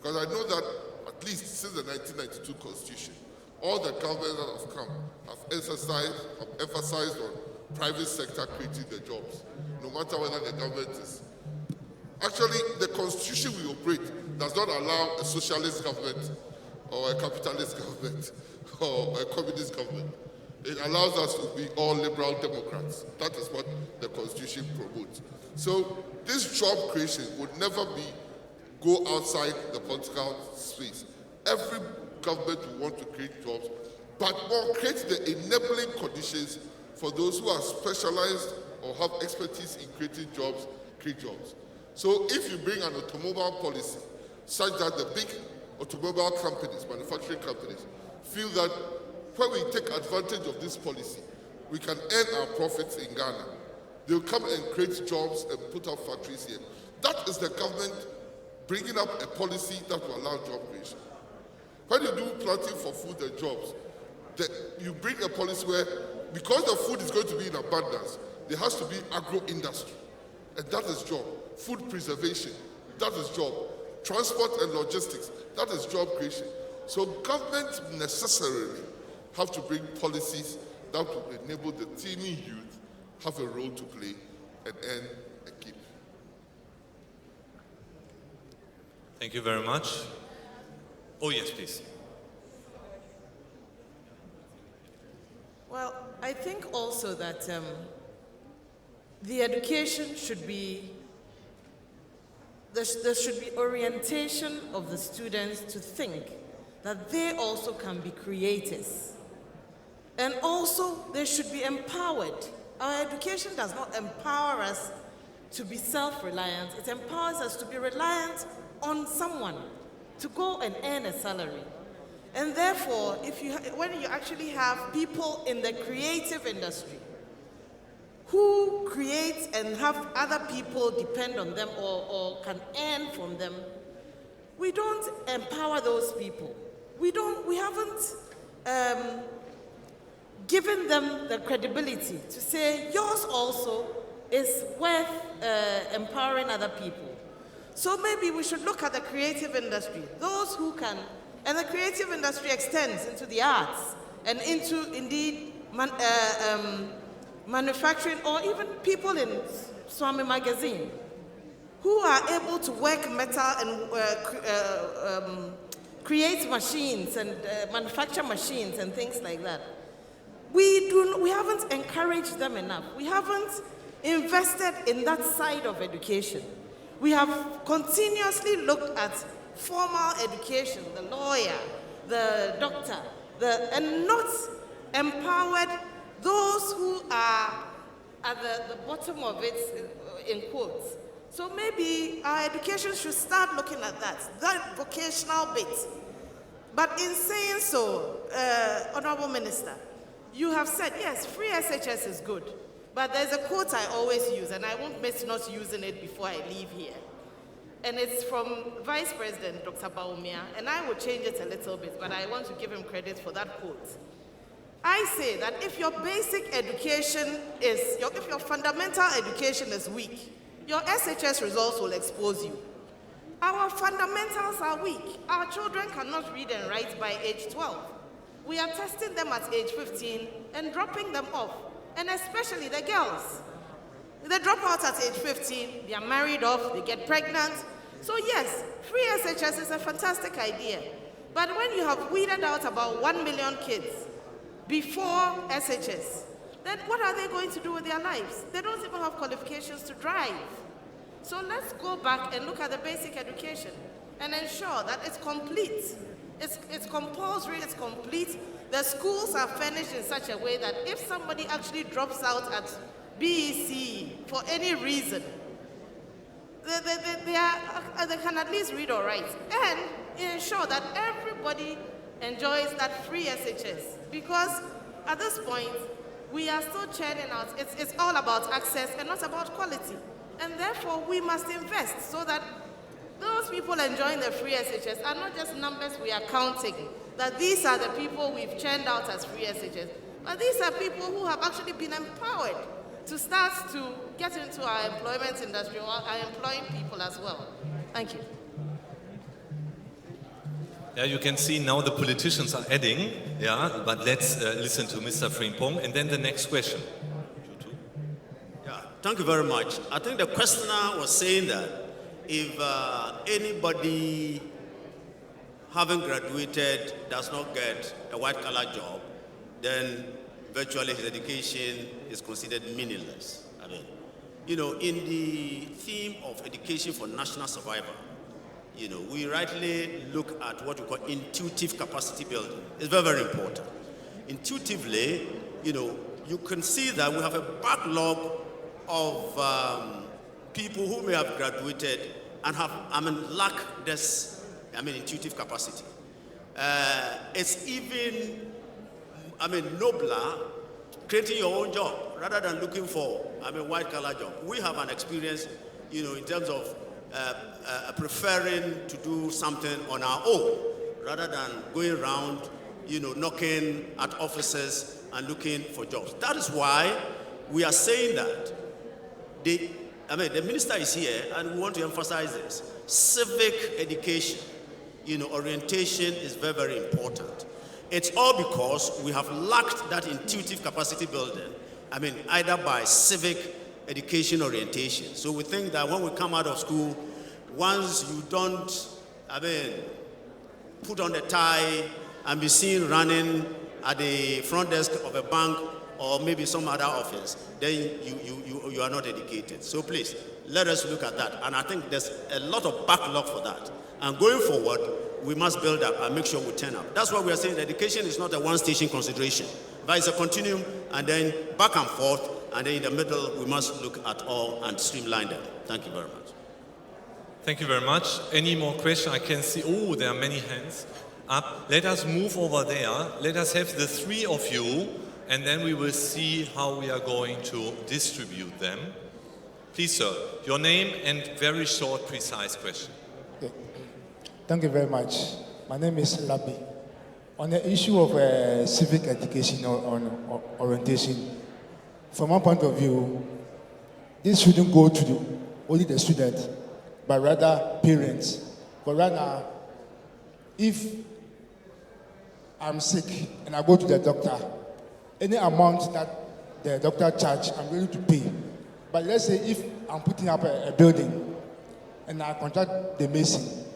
Because I know that at least since the 1992 Constitution, all the governments that have come have emphasized on private sector creating the jobs, no matter whether the government is Actually, the constitution we operate does not allow a socialist government or a capitalist government or a communist government. It allows us to be all liberal democrats. That is what the constitution promotes. So this job creation would never be go outside the political space. Every government will want to create jobs, but more create the enabling conditions for those who are specialized or have expertise in creating jobs, create jobs. So if you bring an automobile policy such that the big automobile companies, manufacturing companies, feel that when we take advantage of this policy, we can earn our profits in Ghana. They'll come and create jobs and put up factories here. That is the government bringing up a policy that will allow job creation. When you do planting for food and jobs, you bring a policy where, because the food is going to be in abundance, there has to be agro-industry, and that is job. Food preservation, that is job. Transport and logistics, that is job creation. So government necessarily have to bring policies that will enable the teeming youth have a role to play and earn and keep. Thank you very much. Oh, yes, please. Well, I think also that the education should be, there should be orientation of the students to think that they also can be creators. And also, they should be empowered. Our education does not empower us to be self-reliant. It empowers us to be reliant on someone to go and earn a salary. And therefore, when you actually have people in the creative industry who create and have other people depend on them or can earn from them, we don't empower those people. We haven't given them the credibility to say yours also is worth empowering other people. So maybe we should look at the creative industry, those who can, and the creative industry extends into the arts and into, indeed, manufacturing, or even people in Swami Magazine who are able to work metal and create machines and manufacture machines and things like that. We haven't encouraged them enough. We haven't invested in that side of education. We have continuously looked at formal education, the lawyer, the doctor, and not empowered those who are at the bottom of it, in quotes. So maybe our education should start looking at that vocational bit. But in saying so, Honorable Minister, you have said, yes, free SHS is good. But there's a quote I always use, and I won't miss not using it before I leave here. And it's from Vice President Dr. Baumia, and I will change it a little bit, but I want to give him credit for that quote. I say that if your basic education if your fundamental education is weak, your SHS results will expose you. Our fundamentals are weak. Our children cannot read and write by age 12. We are testing them at age 15 and dropping them off, and especially the girls. They drop out at age 15, they are married off, they get pregnant. So yes, free SHS is a fantastic idea. But when you have weeded out about 1 million kids before SHS, then what are they going to do with their lives? They don't even have qualifications to drive. So let's go back and look at the basic education and ensure that it's complete. It's compulsory, it's complete. The schools are furnished in such a way that if somebody actually drops out at BEC for any reason, they can at least read or write, and ensure that everybody enjoys that free SHS. Because at this point, we are still churning out. It's all about access and not about quality. And therefore, we must invest so that those people enjoying the free SHS are not just numbers we are counting, that these are the people we've churned out as free SHS, but these are people who have actually been empowered to start to get into our employment industry, or are employing people as well. Thank you. Yeah, you can see now the politicians are adding, yeah, but let's listen to Mr. Frimpong, and then the next question. Yeah, thank you very much. I think the questioner was saying that if anybody having graduated does not get a white-collar job, then virtually his education is considered meaningless. I mean, you know, in the theme of education for national survival, you know, we rightly look at what we call intuitive capacity building. It's very, very important. Intuitively, you know, you can see that we have a backlog of people who may have graduated and have, lack this, intuitive capacity. It's even, nobler creating your own job rather than looking for, white-collar job. We have an experience, you know, in terms of preferring to do something on our own rather than going around, you know, knocking at offices and looking for jobs. That is why we are saying that the minister is here and we want to emphasize this. Civic education, you know, orientation is very, very important. It's all because we have lacked that intuitive capacity building, either by civic education orientation. So we think that when we come out of school, once you don't, put on the tie and be seen running at the front desk of a bank or maybe some other office, then you are not educated. So please, let us look at that. And I think there's a lot of backlog for that. And going forward, we must build up and make sure we turn up. That's why we are saying education is not a one-station consideration, but it's a continuum, and then back and forth, and then in the middle, we must look at all and streamline them. Thank you very much. Thank you very much. Any more questions? I can see, there are many hands up. Let us move over there. Let us have the three of you, and then we will see how we are going to distribute them. Please, sir, your name and very short, precise question. Okay. Thank you very much. My name is Labi. On the issue of civic education or orientation, from my point of view, this shouldn't go to only the student, but rather parents. But right now, if I'm sick and I go to the doctor, any amount that the doctor charge, I'm ready to pay. But let's say if I'm putting up a building and I contract the mason,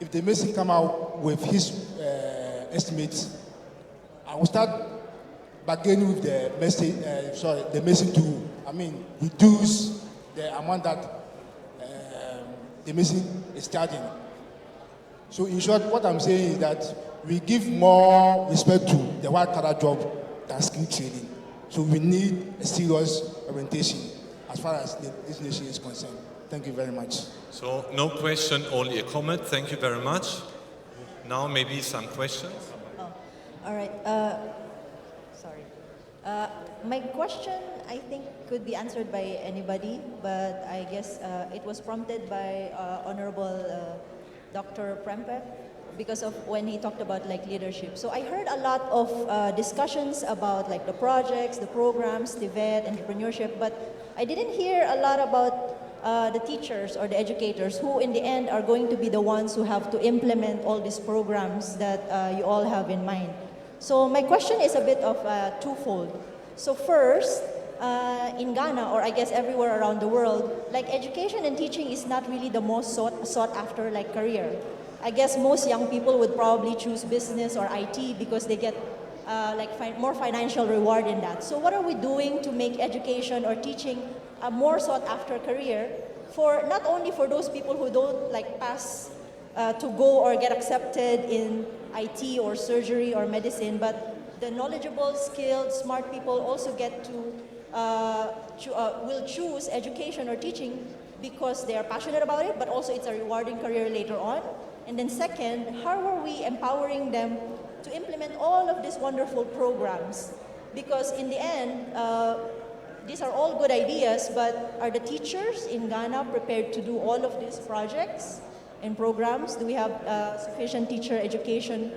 if the mason come out with his estimates, I will start bargaining with the mason to, reduce the amount that the mason is charging. So in short, what I'm saying is that we give more respect to the white-collar job than skill training. So we need a serious orientation as far as this nation is concerned. Thank you very much. So no question, only a comment. Thank you very much. Now maybe some questions. All right. Sorry. My question, I think, could be answered by anybody, but I guess it was prompted by Honorable Dr. Prempeh because of when he talked about leadership. So I heard a lot of discussions about the projects, the programs, the VET, entrepreneurship, but I didn't hear a lot about the teachers or the educators who in the end are going to be the ones who have to implement all these programs that you all have in mind. So my question is a bit of twofold. So first, in Ghana, or I guess everywhere around the world, education and teaching is not really the most sought after career. I guess most young people would probably choose business or IT because they get more financial reward in that. So what are we doing to make education or teaching a more sought after career for not only for those people who don't pass to go or get accepted in IT or surgery or medicine, but the knowledgeable, skilled, smart people also get to will choose education or teaching because they are passionate about it, but also it's a rewarding career later on. And then second, how are we empowering them to implement all of these wonderful programs? Because in the end, these are all good ideas, but are the teachers in Ghana prepared to do all of these projects and programs? Do we have sufficient teacher education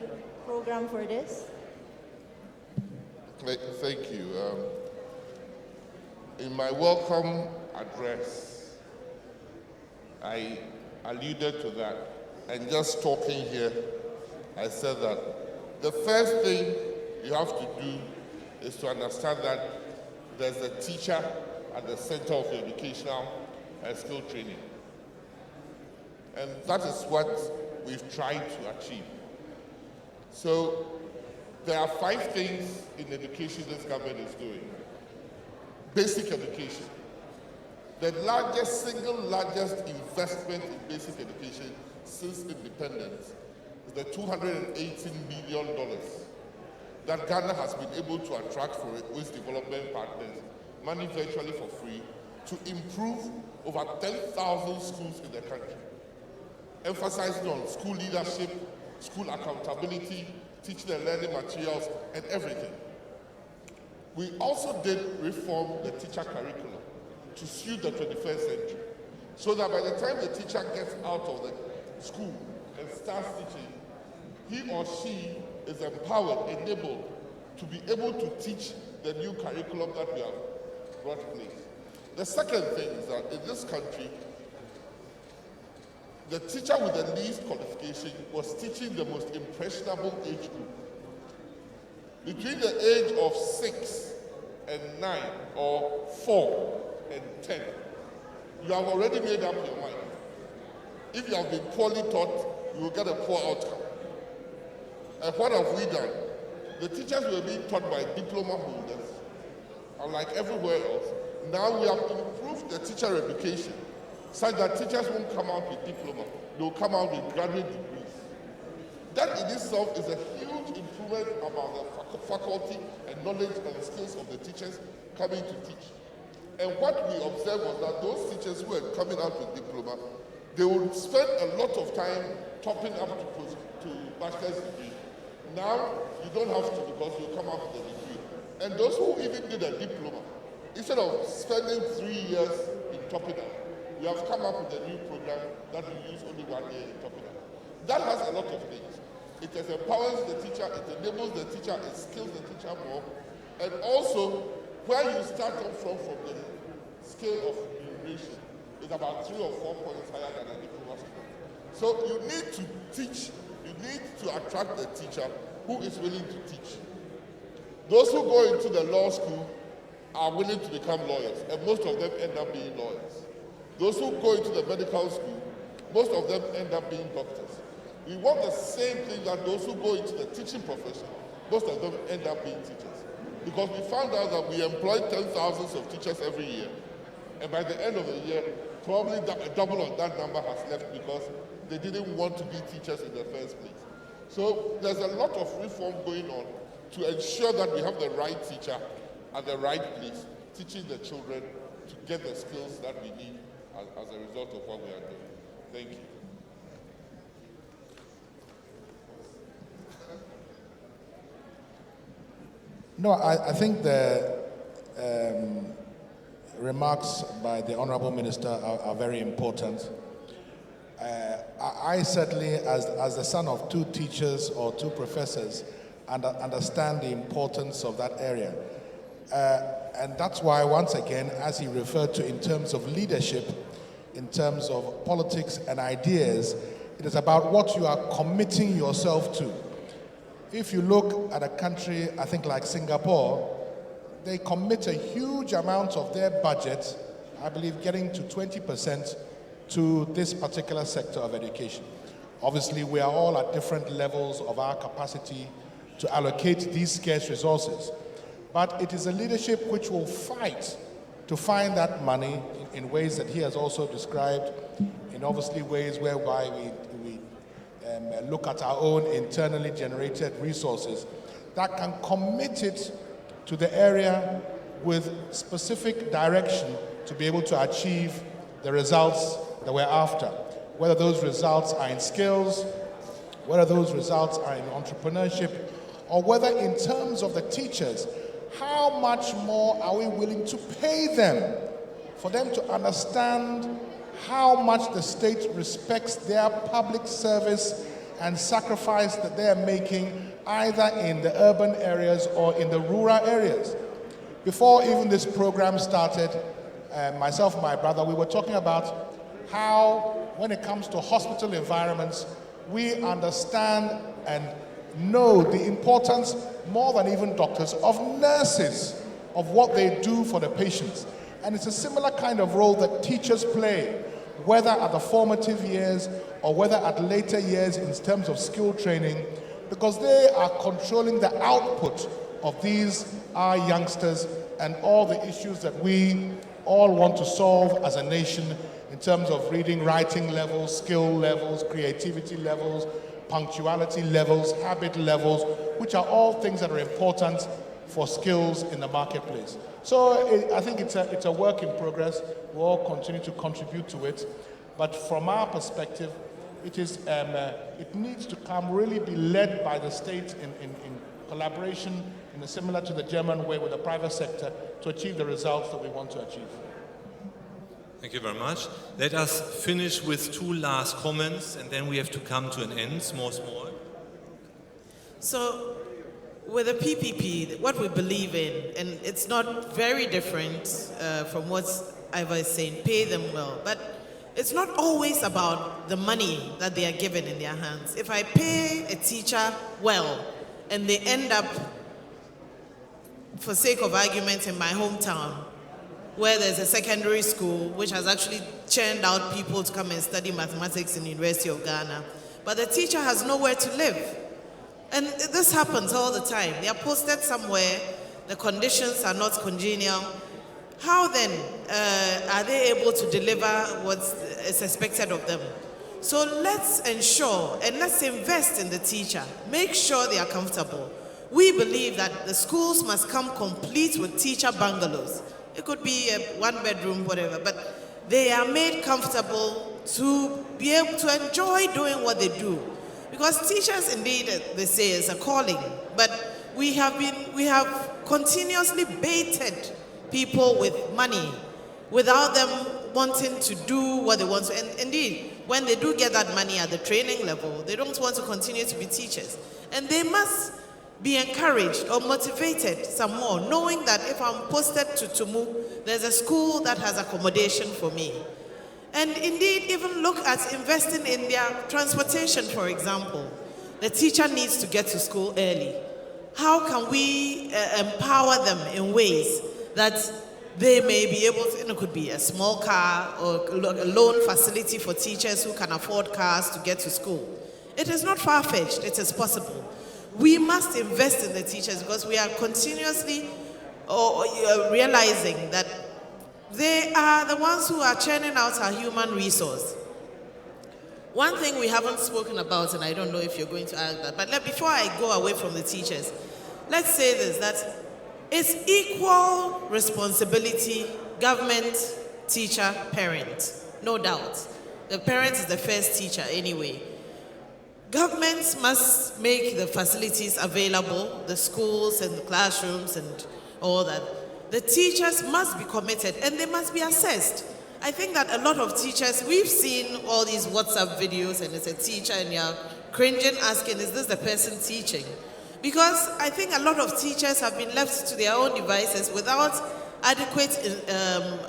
program for this? Thank you. In my welcome address, I alluded to that. And just talking here, I said that the first thing you have to do is to understand that there's a teacher at the center of your educational and skill training. And that is what we've tried to achieve. So there are 5 things in education this government is doing. Basic education. The single largest investment in basic education since independence is the $218 million that Ghana has been able to attract from its development partners, money virtually for free, to improve over 10,000 schools in the country, emphasizing on school leadership, school accountability, teaching and learning materials, and everything. We also did reform the teacher curriculum to suit the 21st century, so that by the time the teacher gets out of the school and starts teaching, he or she is empowered, enabled to be able to teach the new curriculum that we have brought in place. The second thing is that in this country, the teacher with the least qualification was teaching the most impressionable age group. Between the age of 6 and 9, or 4 and 10, you have already made up your mind. If you have been poorly taught, you will get a poor outcome. And what have we done? The teachers were being taught by diploma holders, unlike everywhere else. Now we have improved the teacher education such that teachers won't come out with diploma, they'll come out with graduate degrees. That in itself is a huge improvement about the faculty and knowledge and skills of the teachers coming to teach. And what we observed was that those teachers who were coming out with diploma, they would spend a lot of time topping up to bachelor's degree. Now, you don't have to because you come out with a degree. And those who even did a diploma, instead of spending 3 years in topping up, we have come up with a new program that will use only 1 year in topping up. That has a lot of things. It empowers the teacher, it enables the teacher, it skills the teacher more, and also where you start from the scale of remuneration is about 3 or 4 points higher than a diploma student. So you need to teach, you need to attract the teacher who is willing to teach. Those who go into the law school are willing to become lawyers, and most of them end up being lawyers. Those who go into the medical school, most of them end up being doctors. We want the same thing that those who go into the teaching profession, most of them end up being teachers. Because we found out that we employ 10,000s of teachers every year, and by the end of the year, probably double of that number has left because they didn't want to be teachers in the first place. So there's a lot of reform going on to ensure that we have the right teacher at the right place, teaching the children to get the skills that we need as a result of what we are doing. Thank you. No, I think the remarks by the Honorable Minister are very important. I certainly, as the son of 2 teachers or 2 professors, understand the importance of that area. And that's why, once again, as he referred to in terms of leadership, in terms of politics and ideas, it is about what you are committing yourself to. If you look at a country, I think like Singapore, they commit a huge amount of their budget, I believe getting to 20%, to this particular sector of education. Obviously, we are all at different levels of our capacity to allocate these scarce resources. But it is a leadership which will fight to find that money in ways that he has also described, in obviously ways whereby we look at our own internally generated resources that can commit it to the area with specific direction to be able to achieve the results that we're after. Whether those results are in skills, whether those results are in entrepreneurship, or whether in terms of the teachers, how much more are we willing to pay them for them to understand how much the state respects their public service and sacrifice that they are making either in the urban areas or in the rural areas. Before even this program started, myself and my brother, we were talking about how, when it comes to hospital environments, we understand and know the importance, more than even doctors, of nurses, of what they do for the patients. And it's a similar kind of role that teachers play whether at the formative years or whether at later years in terms of skill training, because they are controlling the output of these, our youngsters, and all the issues that we all want to solve as a nation in terms of reading, writing levels, skill levels, creativity levels, punctuality levels, habit levels, which are all things that are important for skills in the marketplace. So I think it's a work in progress. We'll all continue to contribute to it. But from our perspective, it needs to really be led by the state in collaboration, similar to the German way with the private sector, to achieve the results that we want to achieve. Thank you very much. Let us finish with two last comments, and then we have to come to an end, small. So, with the PPP, what we believe in, and it's not very different from what Iva is saying, pay them well, but it's not always about the money that they are given in their hands. If I pay a teacher well, and they end up, for sake of argument, in my hometown, where there's a secondary school which has actually churned out people to come and study mathematics in the University of Ghana, but the teacher has nowhere to live. And this happens all the time. They are posted somewhere, the conditions are not congenial. How then are they able to deliver what is expected of them? So let's ensure and let's invest in the teacher. Make sure they are comfortable. We believe that the schools must come complete with teacher bungalows. It could be a one-bedroom, whatever, but they are made comfortable to be able to enjoy doing what they do. Because teachers, indeed, they say, is a calling, but we have continuously baited people with money without them wanting to do what they want to. And indeed, when they do get that money at the training level, they don't want to continue to be teachers. And they must be encouraged or motivated some more, knowing that if I'm posted to Tumu, there's a school that has accommodation for me. And indeed, even look at investing in their transportation, for example. The teacher needs to get to school early. How can we empower them in ways that they may be able to, it could be a small car or a loan facility for teachers who can afford cars to get to school. It is not far-fetched, it is possible. We must invest in the teachers because we are continuously realizing that they are the ones who are churning out our human resource. One thing we haven't spoken about, and I don't know if you're going to add that, but before I go away from the teachers, let's say this, that it's equal responsibility, government, teacher, parent, no doubt. The parent is the first teacher anyway. Governments must make the facilities available, the schools and the classrooms and all that. The teachers must be committed and they must be assessed. I think that a lot of teachers, we've seen all these WhatsApp videos and it's a teacher and you're cringing asking, is this the person teaching? Because I think a lot of teachers have been left to their own devices without adequate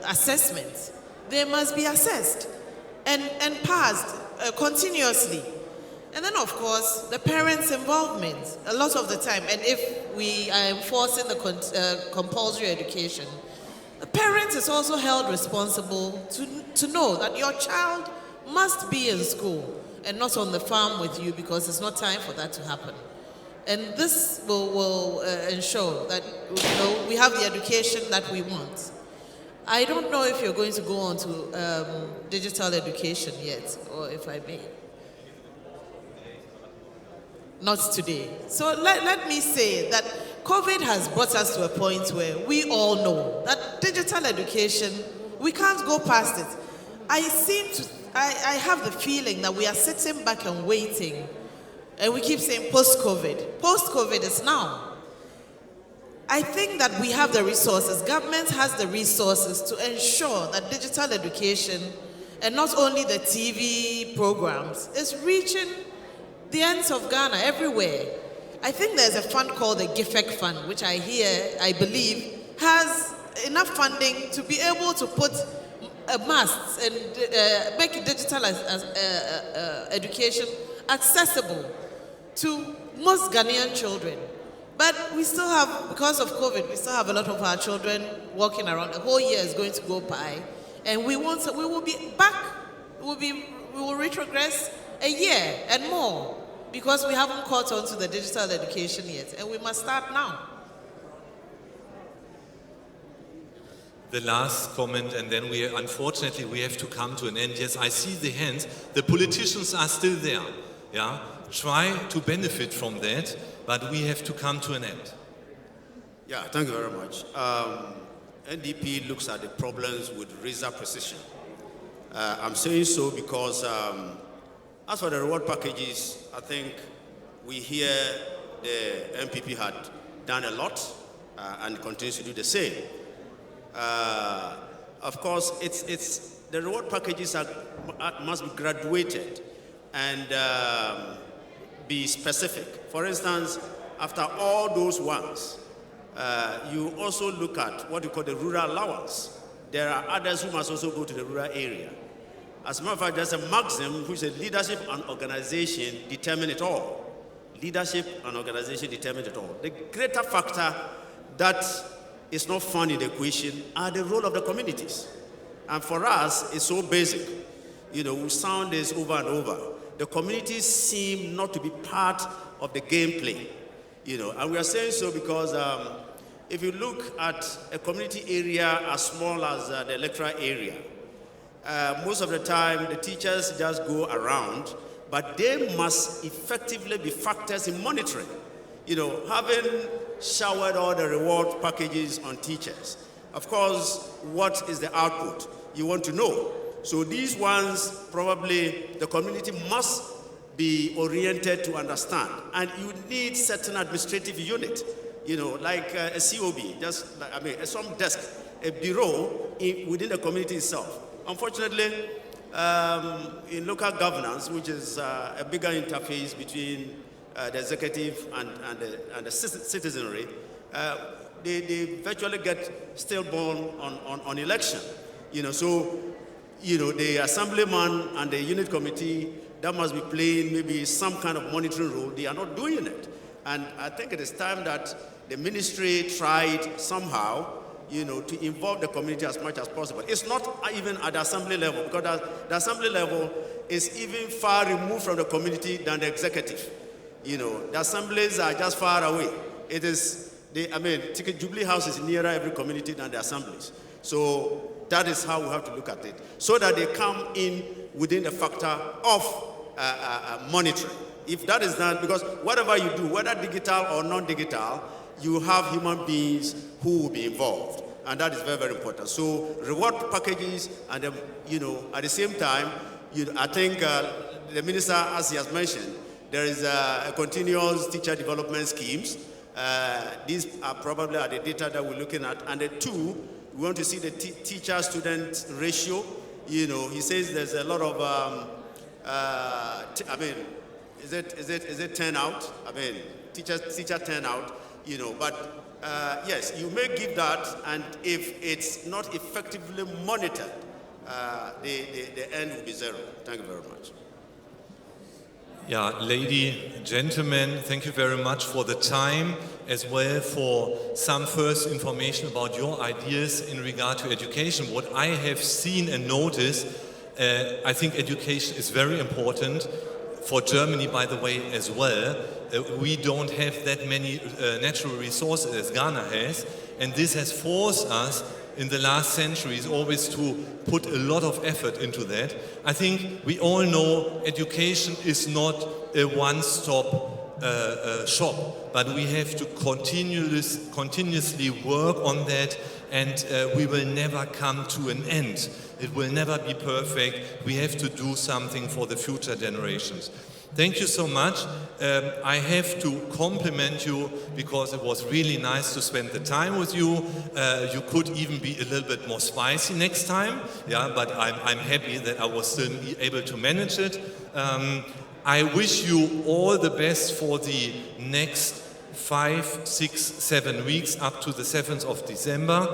assessment. They must be assessed and passed continuously. And then, of course, the parents' involvement, a lot of the time, and if we are enforcing the compulsory education, the parent is also held responsible to know that your child must be in school and not on the farm with you because it's not time for that to happen. And this will ensure that we have the education that we want. I don't know if you're going to go on to digital education yet, or if I may. Not today. So let me say that COVID has brought us to a point where we all know that digital education, we can't go past it. I have the feeling that we are sitting back and waiting, and we keep saying post-COVID. Post-COVID is now. I think that we have the resources, government has the resources to ensure that digital education, and not only the TV programs, is reaching the ends of Ghana, everywhere. I think there's a fund called the GIFEC Fund, which I believe, has enough funding to be able to put masts and make digital education accessible to most Ghanaian children. But we still have, because of COVID, we still have a lot of our children walking around. The whole year is going to go by, and we will be back we will retrogress a year and more because we haven't caught on to the digital education yet, and we must start now. The last comment, and then unfortunately we have to come to an end. Yes, I see the hands. The politicians are still there. Yeah, try to benefit from that, but we have to come to an end. Yeah, thank you very much. NDP looks at the problems with razor precision. I'm saying so because as for the reward packages, I think we hear the MPP had done a lot and continues to do the same. Of course, the reward packages must be graduated and be specific. For instance, after all those ones, you also look at what you call the rural allowance. There are others who must also go to the rural area. As a matter of fact, there's a maxim which is leadership and organization determine it all. Leadership and organization determine it all. The greater factor that is not found in the equation are the role of the communities. And for us, it's so basic. You know, we sound this over and over. The communities seem not to be part of the gameplay. You know, and we are saying so because if you look at a community area as small as the electoral area, most of the time the teachers just go around, but they must effectively be factors in monitoring. You know, having showered all the reward packages on teachers, of course, what is the output? You want to know. So these ones, probably the community must be oriented to understand. And you need certain administrative unit, you know, like a COB, just like, some desk, a bureau within the community itself. Unfortunately, in local governance, which is a bigger interface between the executive and the citizenry, they virtually get stillborn on election. You know, so, you know, the assemblyman and the unit committee, that must be playing maybe some kind of monitoring role. They are not doing it. And I think it is time that the ministry tried somehow, you know, to involve the community as much as possible. It's not even at the assembly level, because the assembly level is even far removed from the community than the executive. You know, the assemblies are just far away. It is, Jubilee House is nearer every community than the assemblies. So that is how we have to look at it, so that they come in within the factor of monitoring. If that is done, because whatever you do, whether digital or non-digital, you have human beings who will be involved. And that is very, very important. So reward packages, and you know, at the same time, I think the minister, as he has mentioned, there is a continuous teacher development schemes. These are probably the data that we're looking at. And the two, we want to see the teacher-student ratio. You know, he says there's a lot of, is it turnout? Teacher turnout, you know, but yes, you may give that, and if it's not effectively monitored, the end will be zero. Thank you very much. Yeah, lady, gentlemen, thank you very much for the time, as well for some first information about your ideas in regard to education. What I have seen and noticed, I think education is very important for Germany, by the way, as well. We don't have that many natural resources as Ghana has, and this has forced us in the last centuries always to put a lot of effort into that. I think we all know education is not a one-stop shop, but we have to continuously work on that, and we will never come to an end. It will never be perfect. We have to do something for the future generations. Thank you so much. I have to compliment you because it was really nice to spend the time with you. You could even be a little bit more spicy next time, yeah, but I'm happy that I was still able to manage it. I wish you all the best for the next 5, 6, 7 weeks up to the 7th of December.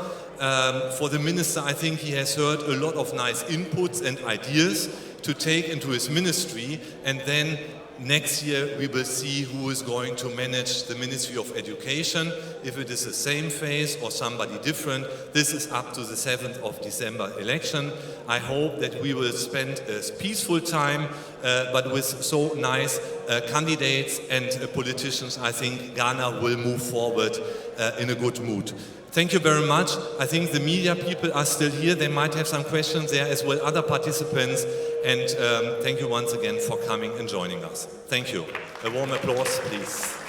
For the minister, I think he has heard a lot of nice inputs and ideas to take into his ministry, and then next year we will see who is going to manage the Ministry of Education, if it is the same face or somebody different. This is up to the 7th of December election. I hope that we will spend a peaceful time, but with so nice candidates and politicians, I think Ghana will move forward in a good mood. Thank you very much. I think the media people are still here. They might have some questions there as well, other participants. And thank you once again for coming and joining us. Thank you. A warm applause, please.